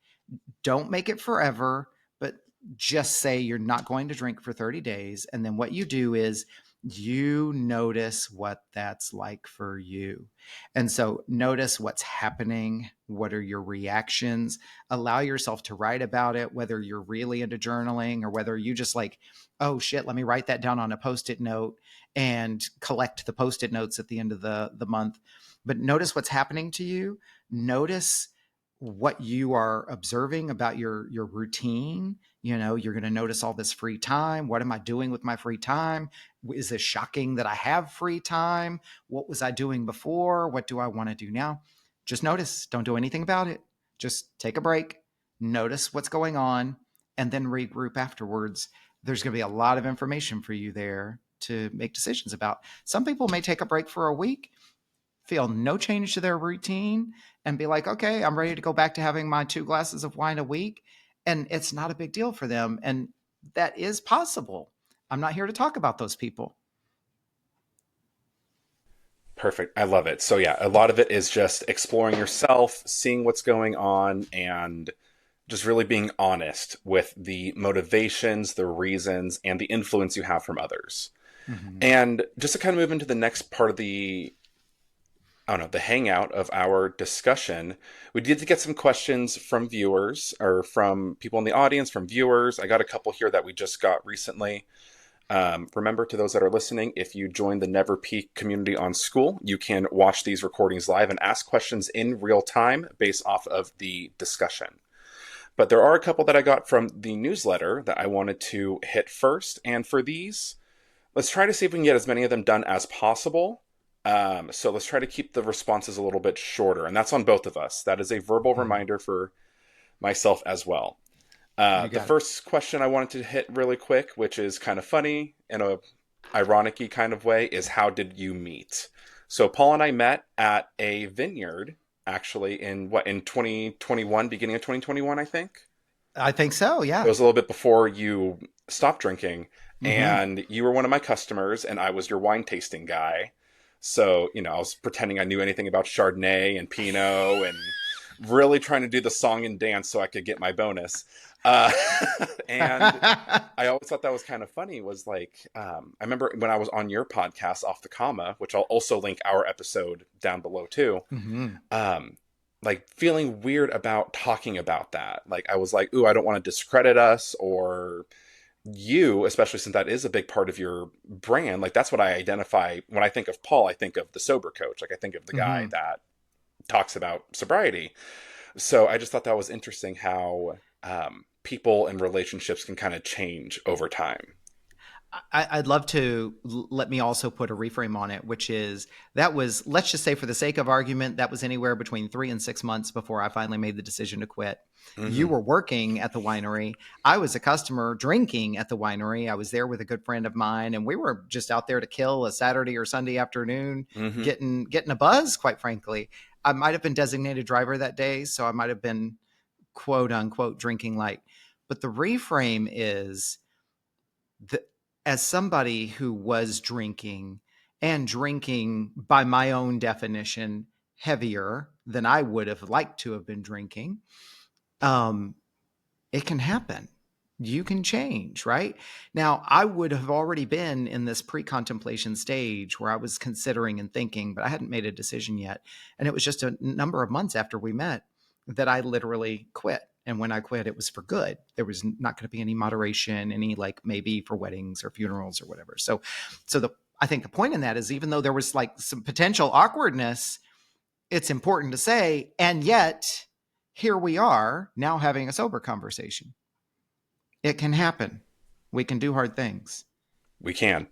S1: don't make it forever, but just say you're not going to drink for 30 days. And then what you do is you notice what that's like for you. And so notice what's happening. What are your reactions? Allow yourself to write about it, whether you're really into journaling or whether you just like, oh shit, let me write that down on a post-it note and collect the post-it notes at the end of the month. But notice what's happening to you. Notice what you are observing about your routine. You're going to notice all this free time. What am I doing with my free time? Is this shocking that I have free time? What was I doing before? What do I want to do now? Just notice. Don't do anything about it. Just take a break, notice what's going on, and then regroup afterwards. There's going to be a lot of information for you there to make decisions about. Some people may take a break for a week, feel no change to their routine, and be like, okay, I'm ready to go back to having my 2 glasses of wine a week. And it's not a big deal for them. And that is possible. I'm not here to talk about those people.
S2: Perfect. I love it. So yeah, a lot of it is just exploring yourself, seeing what's going on, and just really being honest with the motivations, the reasons, and the influence you have from others.
S1: Mm-hmm.
S2: And just to kind of move into the next part of the, I don't know, the hangout of our discussion, we did get some questions from viewers, or from people in the audience, from viewers. I got a couple here that we just got recently. Remember, to those that are listening, if you join the Never Peak community on Skool, you can watch these recordings live and ask questions in real time based off of the discussion. But there are a couple that I got from the newsletter that I wanted to hit first. And for these, let's try to see if we can get as many of them done as possible. So let's try to keep the responses a little bit shorter. And that's on both of us. That is a verbal
S1: Mm-hmm.
S2: reminder for myself as well.
S1: You
S2: The
S1: got it.
S2: first question I wanted to hit really quick, which is kind of funny in a ironic-y kind of way, is how did you meet? So Paul and I met at a vineyard, actually, in 2021, beginning of 2021, I think.
S1: I think so.
S2: It
S1: Yeah.
S2: was a little bit before you stopped drinking,
S1: Mm-hmm.
S2: and you were one of my customers, and I was your wine tasting guy. So, I was pretending I knew anything about Chardonnay and Pinot, and really trying to do the song and dance so I could get my bonus. Uh, and I always thought that was kind of funny. Was like, I remember when I was on your podcast, Off the Comma, which I'll also link our episode down below too.
S1: Mm-hmm.
S2: Um, like feeling weird about talking about that. Like I was like, ooh, I don't want to discredit us or you, especially since that is a big part of your brand, like that's what I identify when I think of Paul. I think of the sober coach. Like I think of the guy
S1: Hmm.
S2: that talks about sobriety. So I just thought that was interesting how people and relationships can kind of change over time.
S1: I'd love to let me also put a reframe on it, which is that was, let's just say for the sake of argument, that was anywhere between 3 and 6 months before I finally made the decision to quit. You
S2: Hmm.
S1: were working at the winery. I was a customer drinking at the winery. I was there with a good friend of mine, and we were just out there to kill a Saturday or Sunday afternoon,
S2: Hmm.
S1: getting a buzz, quite frankly. I might have been designated driver that day, so I might have been quote unquote drinking light. But the reframe is the, as somebody who was drinking and drinking by my own definition heavier than I would have liked to have been drinking, um, it can happen. You can change, right? Now, I would have already been in this pre contemplation stage where I was considering and thinking, but I hadn't made a decision yet. And it was just a number of months after we met that I literally quit. And when I quit, it was for good. There was not going to be any moderation, any like maybe for weddings or funerals or whatever. So I think the point in that is even though there was like some potential awkwardness, it's important to say, and yet here we are now having a sober conversation. It can happen. We can do hard things.
S2: We can.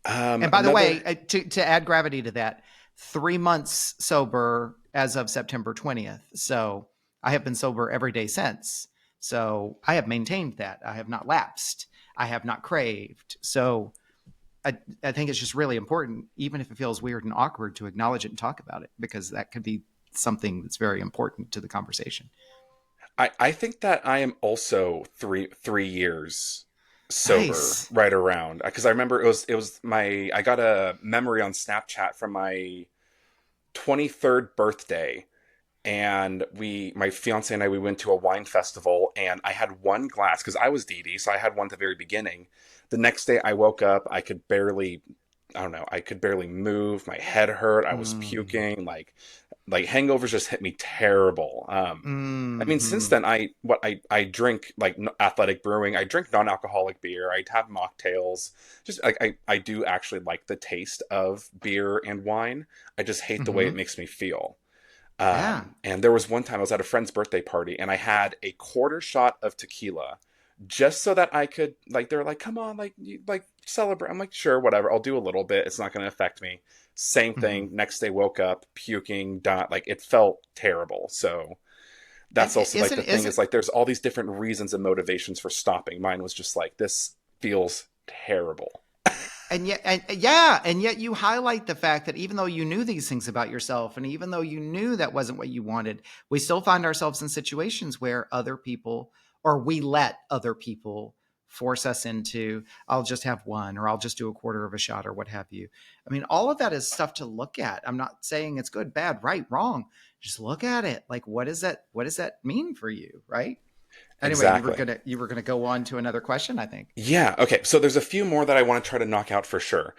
S1: And by the
S2: Another.
S1: way, to add gravity to that, 3 months sober as of September 20th. So I have been sober every day since. So I have maintained that. I have not lapsed. I have not craved. So I think it's just really important, even if it feels weird and awkward, to acknowledge it and talk about it, because that could be something that's very important to the conversation.
S2: I think that I am also three years sober
S1: Nice.
S2: right around because I remember it was my I got a memory on Snapchat from my 23rd birthday, and my fiance and I, we went to a wine festival, and I had one glass because I was DD, so I had one at the very beginning. The next day I woke up, I don't know, I could barely move, my head hurt, I was
S1: Mm.
S2: puking, like hangovers just hit me terrible. I mean, since
S1: Mm-hmm.
S2: then, I drink like athletic brewing. I drink non-alcoholic beer. I have mocktails. Just like I do actually like the taste of beer and wine. I just hate the way
S1: Mm-hmm.
S2: it makes me feel.
S1: Yeah.
S2: And there was one time I was at a friend's birthday party and I had a quarter shot of tequila just so that I could, like, they're like, come on, like, you, like, celebrate. I'm like, sure, whatever. I'll do a little bit. It's not going to affect me. Same
S1: Mm-hmm.
S2: thing. Next day, woke up puking, like, it felt terrible. So
S1: And
S2: that's also like
S1: isn't
S2: the thing
S1: isn't
S2: is like, there's all these different reasons and motivations for stopping. Mine was just like, this feels terrible.
S1: and yet and yeah, and yet you highlight the fact that even though you knew these things about yourself, and even though you knew that wasn't what you wanted, we still find ourselves in situations where other people, or we let other people force us into, I'll just have one, or I'll just do a quarter of a shot, or what have you. I mean, all of that is stuff to look at. I'm not saying it's good, bad, right, wrong. Just look at it. Like, what does that mean for you, right? Anyway,
S2: Exactly.
S1: you were gonna go on to another question, I think.
S2: Yeah. Okay. So there's a few more that I want to try to knock out for sure.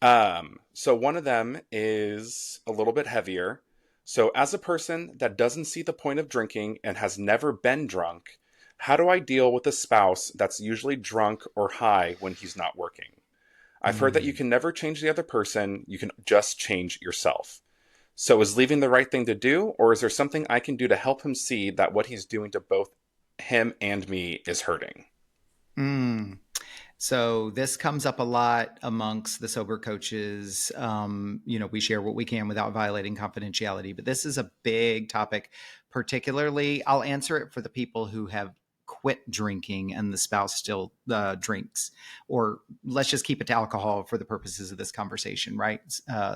S2: So one of them is a little bit heavier. So as a person that doesn't see the point of drinking and has never been drunk, how do I deal with a spouse that's usually drunk or high when he's not working? I've heard that you
S1: Mm.
S2: can never change the other person, you can just change yourself. So is leaving the right thing to do, or is there something I can do to help him see that what he's doing to both him and me is hurting?
S1: Mm. So this comes up a lot amongst the sober coaches. We share what we can without violating confidentiality, but this is a big topic. Particularly, I'll answer it for the people who have quit drinking and the spouse still drinks, or let's just keep it to alcohol for the purposes of this conversation, right?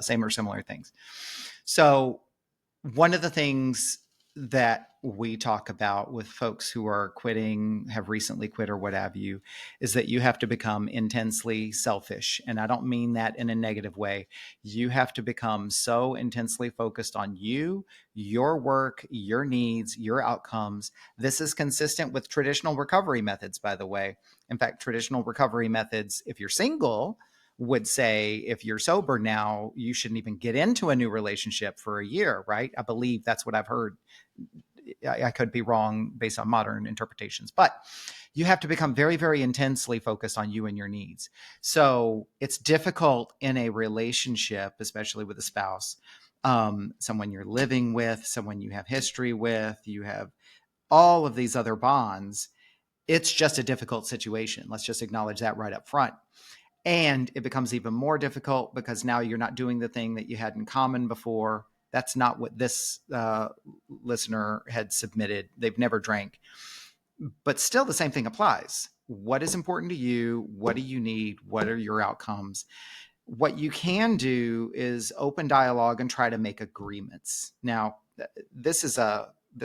S1: Same or similar things. So one of the things that we talk about with folks who are quitting, have recently quit, or what have you, is that you have to become intensely selfish. And I don't mean that in a negative way. You have to become so intensely focused on you, your work, your needs, your outcomes. This is consistent with traditional recovery methods, by the way. In fact, traditional recovery methods, if you're single, would say if you're sober now, you shouldn't even get into a new relationship for a year, right? I believe that's what I've heard. I could be wrong based on modern interpretations, but you have to become very, very intensely focused on you and your needs. So it's difficult in a relationship, especially with a spouse, someone you're living with, someone you have history with, you have all of these other bonds. It's just a difficult situation. Let's just acknowledge that right up front. And it becomes even more difficult because now you're not doing the thing that you had in common before. That's not what this listener had submitted. They've never drank. But still, the same thing applies. What is important to you? What do you need? What are your outcomes? What you can do is open dialogue and try to make agreements. Now, this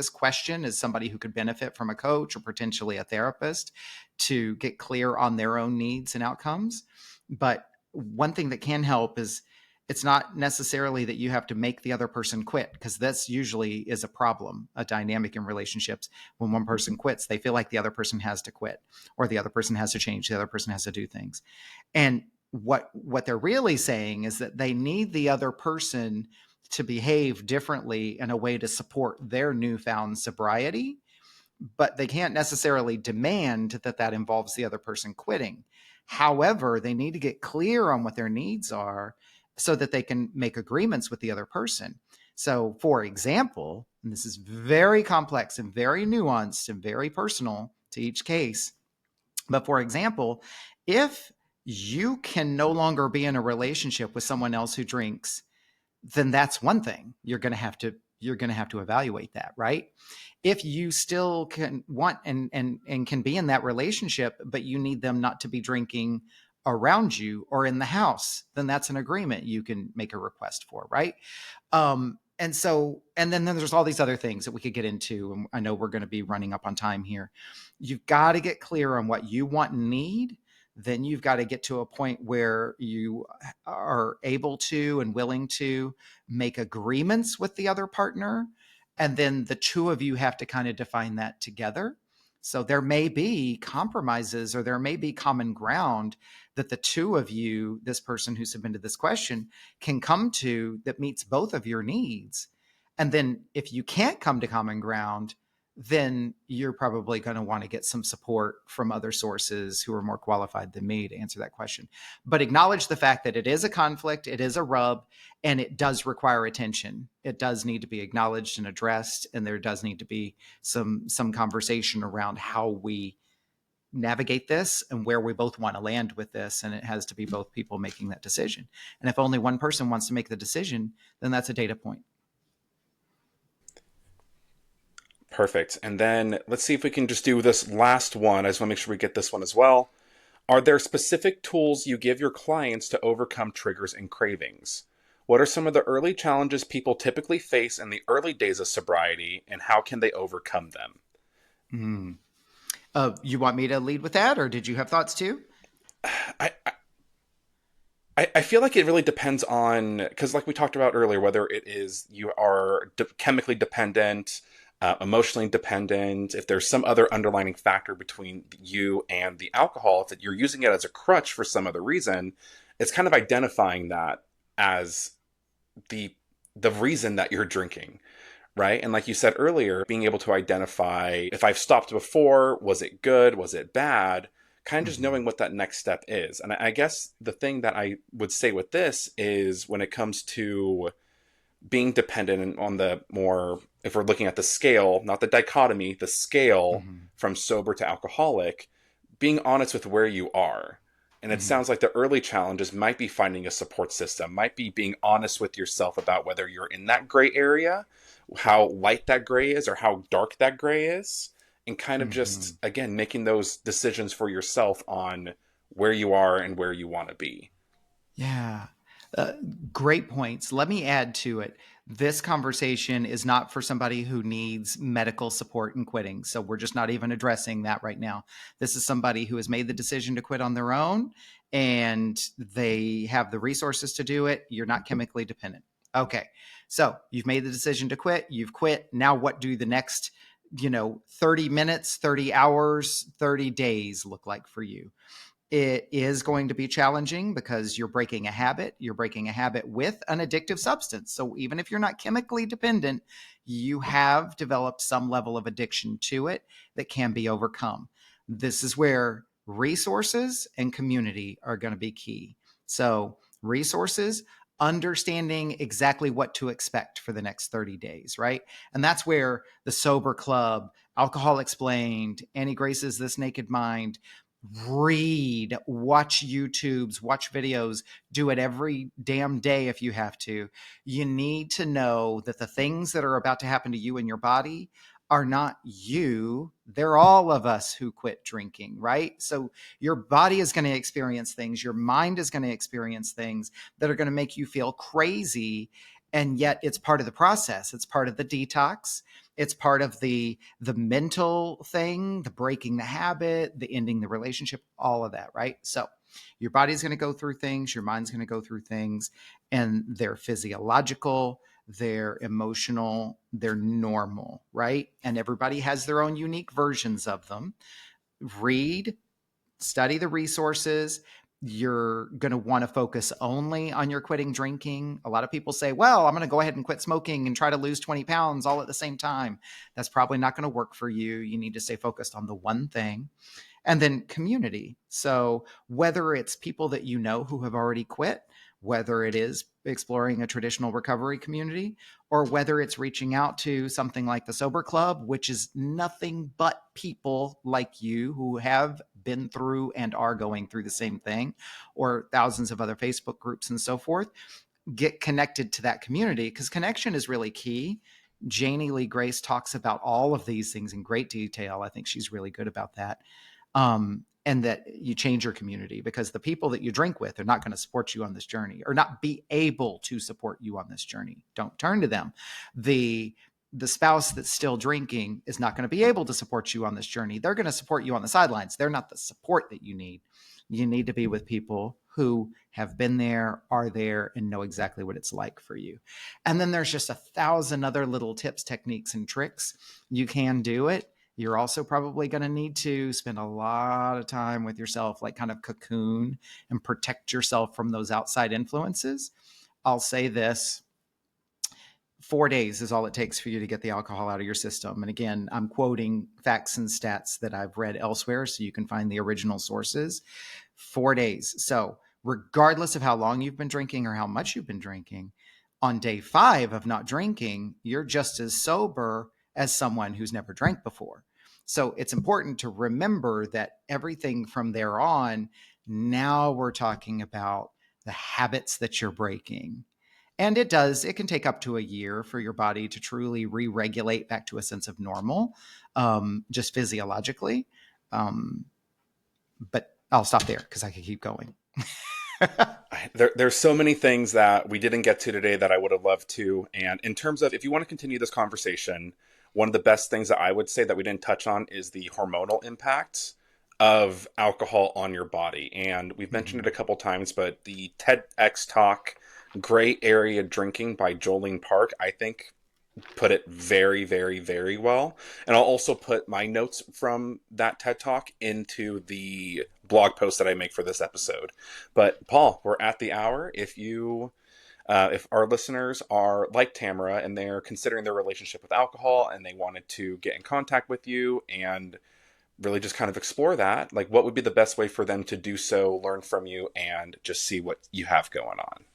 S1: question is somebody who could benefit from a coach or potentially a therapist to get clear on their own needs and outcomes. But one thing that can help is it's not necessarily that you have to make the other person quit, because that's usually is a problem, a dynamic in relationships. When one person quits, they feel like the other person has to quit, or the other person has to change, the other person has to do things. And what they're really saying is that they need the other person to behave differently in a way to support their newfound sobriety, but they can't necessarily demand that that involves the other person quitting. However, they need to get clear on what their needs are so that they can make agreements with the other person. So, for example, and this is very complex and very nuanced and very personal to each case, but for example, if you can no longer be in a relationship with someone else who drinks, then that's one thing. You're going to have to evaluate that, right? If you still can want and can be in that relationship, but you need them not to be drinking around you or in the house, then that's an agreement you can make a request for, right? And then there's all these other things that we could get into, and I know we're going to be running up on time here. You've got to get clear on what you want and need. Then you've got to get to a point where you are able to and willing to make agreements with the other partner. And then the two of you have to kind of define that together. So there may be compromises, or there may be common ground that the two of you, this person who submitted this question, can come to that meets both of your needs. And then if you can't come to common ground, then you're probably going to want to get some support from other sources who are more qualified than me to answer that question. But acknowledge the fact that it is a conflict, it is a rub, and it does require attention. It does need to be acknowledged and addressed, and there does need to be some conversation around how we navigate this and where we both want to land with this. And it has to be both people making that decision. And if only one person wants to make the decision, then that's a data point.
S2: Perfect. And then let's see if we can just do this last one. I just want to make sure we get this one as well. Are there specific tools you give your clients to overcome triggers and cravings? What are some of the early challenges people typically face in the early days of sobriety, and how can they overcome them?
S1: Mm. You want me to lead with that, or did you have thoughts too?
S2: I, I feel like it really depends on, because like we talked about earlier, whether it is you are chemically dependent, emotionally dependent, if there's some other underlining factor between you and the alcohol, if you're using it as a crutch for some other reason, it's kind of identifying that as the the reason that you're drinking, right? And like you said earlier, being able to identify if I've stopped before, was it good, was it bad? Kind of just
S1: Mm-hmm.
S2: knowing what that next step is. And I guess the thing that I would say with this is when it comes to being dependent on the more, if we're looking at the scale, not the dichotomy, the scale
S1: Mm-hmm.
S2: from sober to alcoholic, being honest with where you are. And it
S1: Mm-hmm.
S2: sounds like the early challenges might be finding a support system, might be being honest with yourself about whether you're in that gray area, how light that gray is, or how dark that gray is, and kind of
S1: Mm-hmm.
S2: just, again, making those decisions for yourself on where you are and where you want to be.
S1: Yeah. Uh, Great points. Let me add to it. This conversation is not for somebody who needs medical support in quitting. So we're just not even addressing that right now. This is somebody who has made the decision to quit on their own, and they have the resources to do it. You're not chemically dependent. Okay. So you've made the decision to quit. You've quit. Now, what do the next, 30 minutes, 30 hours, 30 days look like for you? It is going to be challenging because you're breaking a habit. You're breaking a habit with an addictive substance. So even if you're not chemically dependent, you have developed some level of addiction to it that can be overcome. This is where resources and community are going to be key. So, resources, understanding exactly what to expect for the next 30 days, right? And that's where the Sober Club, Alcohol Explained, Annie Grace's This Naked Mind, read, watch YouTubes, watch videos, do it every damn day if you have to. You need to know that the things that are about to happen to you in your body are not you. They're all of us who quit drinking, right? So your body is going to experience things, your mind is going to experience things that are going to make you feel crazy. And yet it's part of the process. It's part of the detox. It's part of the mental thing, the breaking the habit, the ending the relationship, all of that, right? So your body's going to go through things, your mind's going to go through things, and they're physiological, they're emotional, they're normal, right? And everybody has their own unique versions of them. Read, study the resources. You're going to want to focus only on your quitting drinking. A lot of people say, well, I'm going to go ahead and quit smoking and try to lose 20 pounds all at the same time. That's probably not going to work for you. You need to stay focused on the one thing. And then community. So whether it's people that you know who have already quit, whether it is exploring a traditional recovery community, or whether it's reaching out to something like the Sober Club, which is nothing but people like you who have been through and are going through the same thing, or thousands of other Facebook groups and so forth, get connected to that community, because connection is really key. Janie Lee Grace talks about all of these things in great detail. I think she's really good about that. And that you change your community, because the people that you drink with are not going to support you on this journey, or not be able to support you on this journey. Don't turn to them. The spouse that's still drinking is not going to be able to support you on this journey. They're going to support you on the sidelines. They're not the support that you need. You need to be with people who have been there, are there, and know exactly what it's like for you. And then there's just 1,000 other little tips, techniques, and tricks. You can do it. You're also probably going to need to spend a lot of time with yourself, like kind of cocoon and protect yourself from those outside influences. I'll say this: 4 days is all it takes for you to get the alcohol out of your system. And again, I'm quoting facts and stats that I've read elsewhere, so you can find the original sources. 4 days. So, regardless of how long you've been drinking or how much you've been drinking, on day 5 of not drinking, you're just as sober as someone who's never drank before. So, it's important to remember that everything from there on, now we're talking about the habits that you're breaking. And it can take up to a year for your body to truly re regulate back to a sense of normal, just physiologically. Um, but I'll stop there because I could keep going.
S2: There's so many things that we didn't get to today that I would have loved to. And in terms of, if you want to continue this conversation, one of the best things that I would say that we didn't touch on is the hormonal impacts of alcohol on your body. And we've mentioned
S1: Mm-hmm.
S2: it a couple times, but the TEDx talk, Gray Area Drinking by Jolene Park, I think put it very, very, very well. And I'll also put my notes from that TED Talk into the blog post that I make for this episode. But Paul, we're at the hour. If our listeners are like Tamara and they're considering their relationship with alcohol and they wanted to get in contact with you and really just kind of explore that, like what would be the best way for them to do so, learn from you, and just see what you have going on?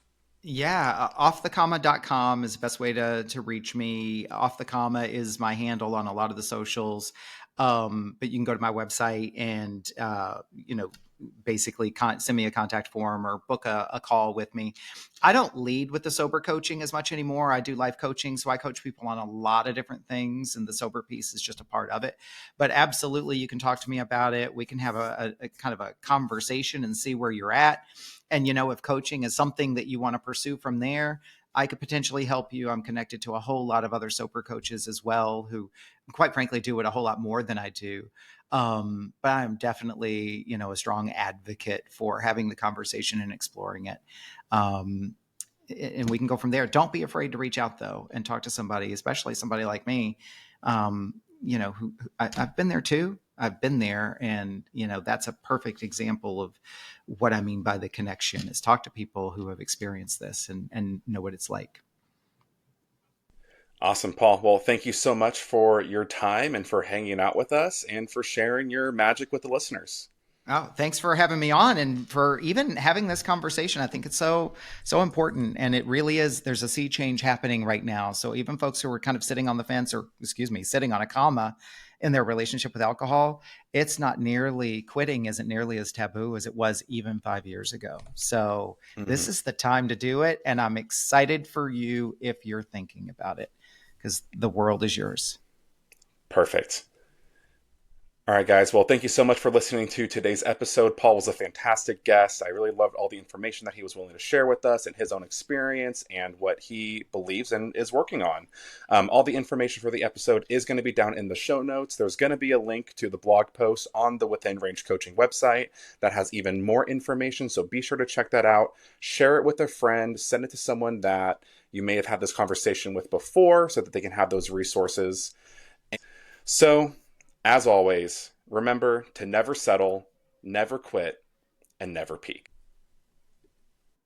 S1: Yeah, offthecomma.com is the best way to reach me. Off the comma is my handle on a lot of the socials. But you can go to my website and, basically send me a contact form or book a call with me. I don't lead with the sober coaching as much anymore. I do life coaching. So I coach people on a lot of different things, and the sober piece is just a part of it. But absolutely, you can talk to me about it. We can have a kind of a conversation and see where you're at. And, if coaching is something that you want to pursue from there, I could potentially help you. I'm connected to a whole lot of other sober coaches as well, who quite frankly do it a whole lot more than I do. But I'm definitely, a strong advocate for having the conversation and exploring it. Um, and we can go from there. Don't be afraid to reach out though and talk to somebody, especially somebody like me. I've been there too. I've been there, and that's a perfect example of what I mean by the connection. Is talk to people who have experienced this and know what it's like.
S2: Awesome, Paul. Well, thank you so much for your time and for hanging out with us and for sharing your magic with the listeners.
S1: Oh, thanks for having me on and for even having this conversation. I think it's so important, and it really is. There's a sea change happening right now. So even folks who are kind of sitting on the fence, or excuse me, sitting on a comma in their relationship with alcohol, it's not nearly quitting isn't nearly as taboo as it was even 5 years ago. So this
S2: Mhm.
S1: is the time to do it, and I'm excited for you if you're thinking about it because the world is yours.
S2: Perfect. All right, guys. Well, thank you so much for listening to today's episode. Paul was a fantastic guest. I really loved all the information that he was willing to share with us and his own experience and what he believes and is working on. All the information for the episode is going to be down in the show notes. There's going to be a link to the blog post on the Within Range Coaching website that has even more information. So be sure to check that out. Share it with a friend. Send it to someone that you may have had this conversation with before so that they can have those resources. So, as always, remember to never settle, never quit, and never peak.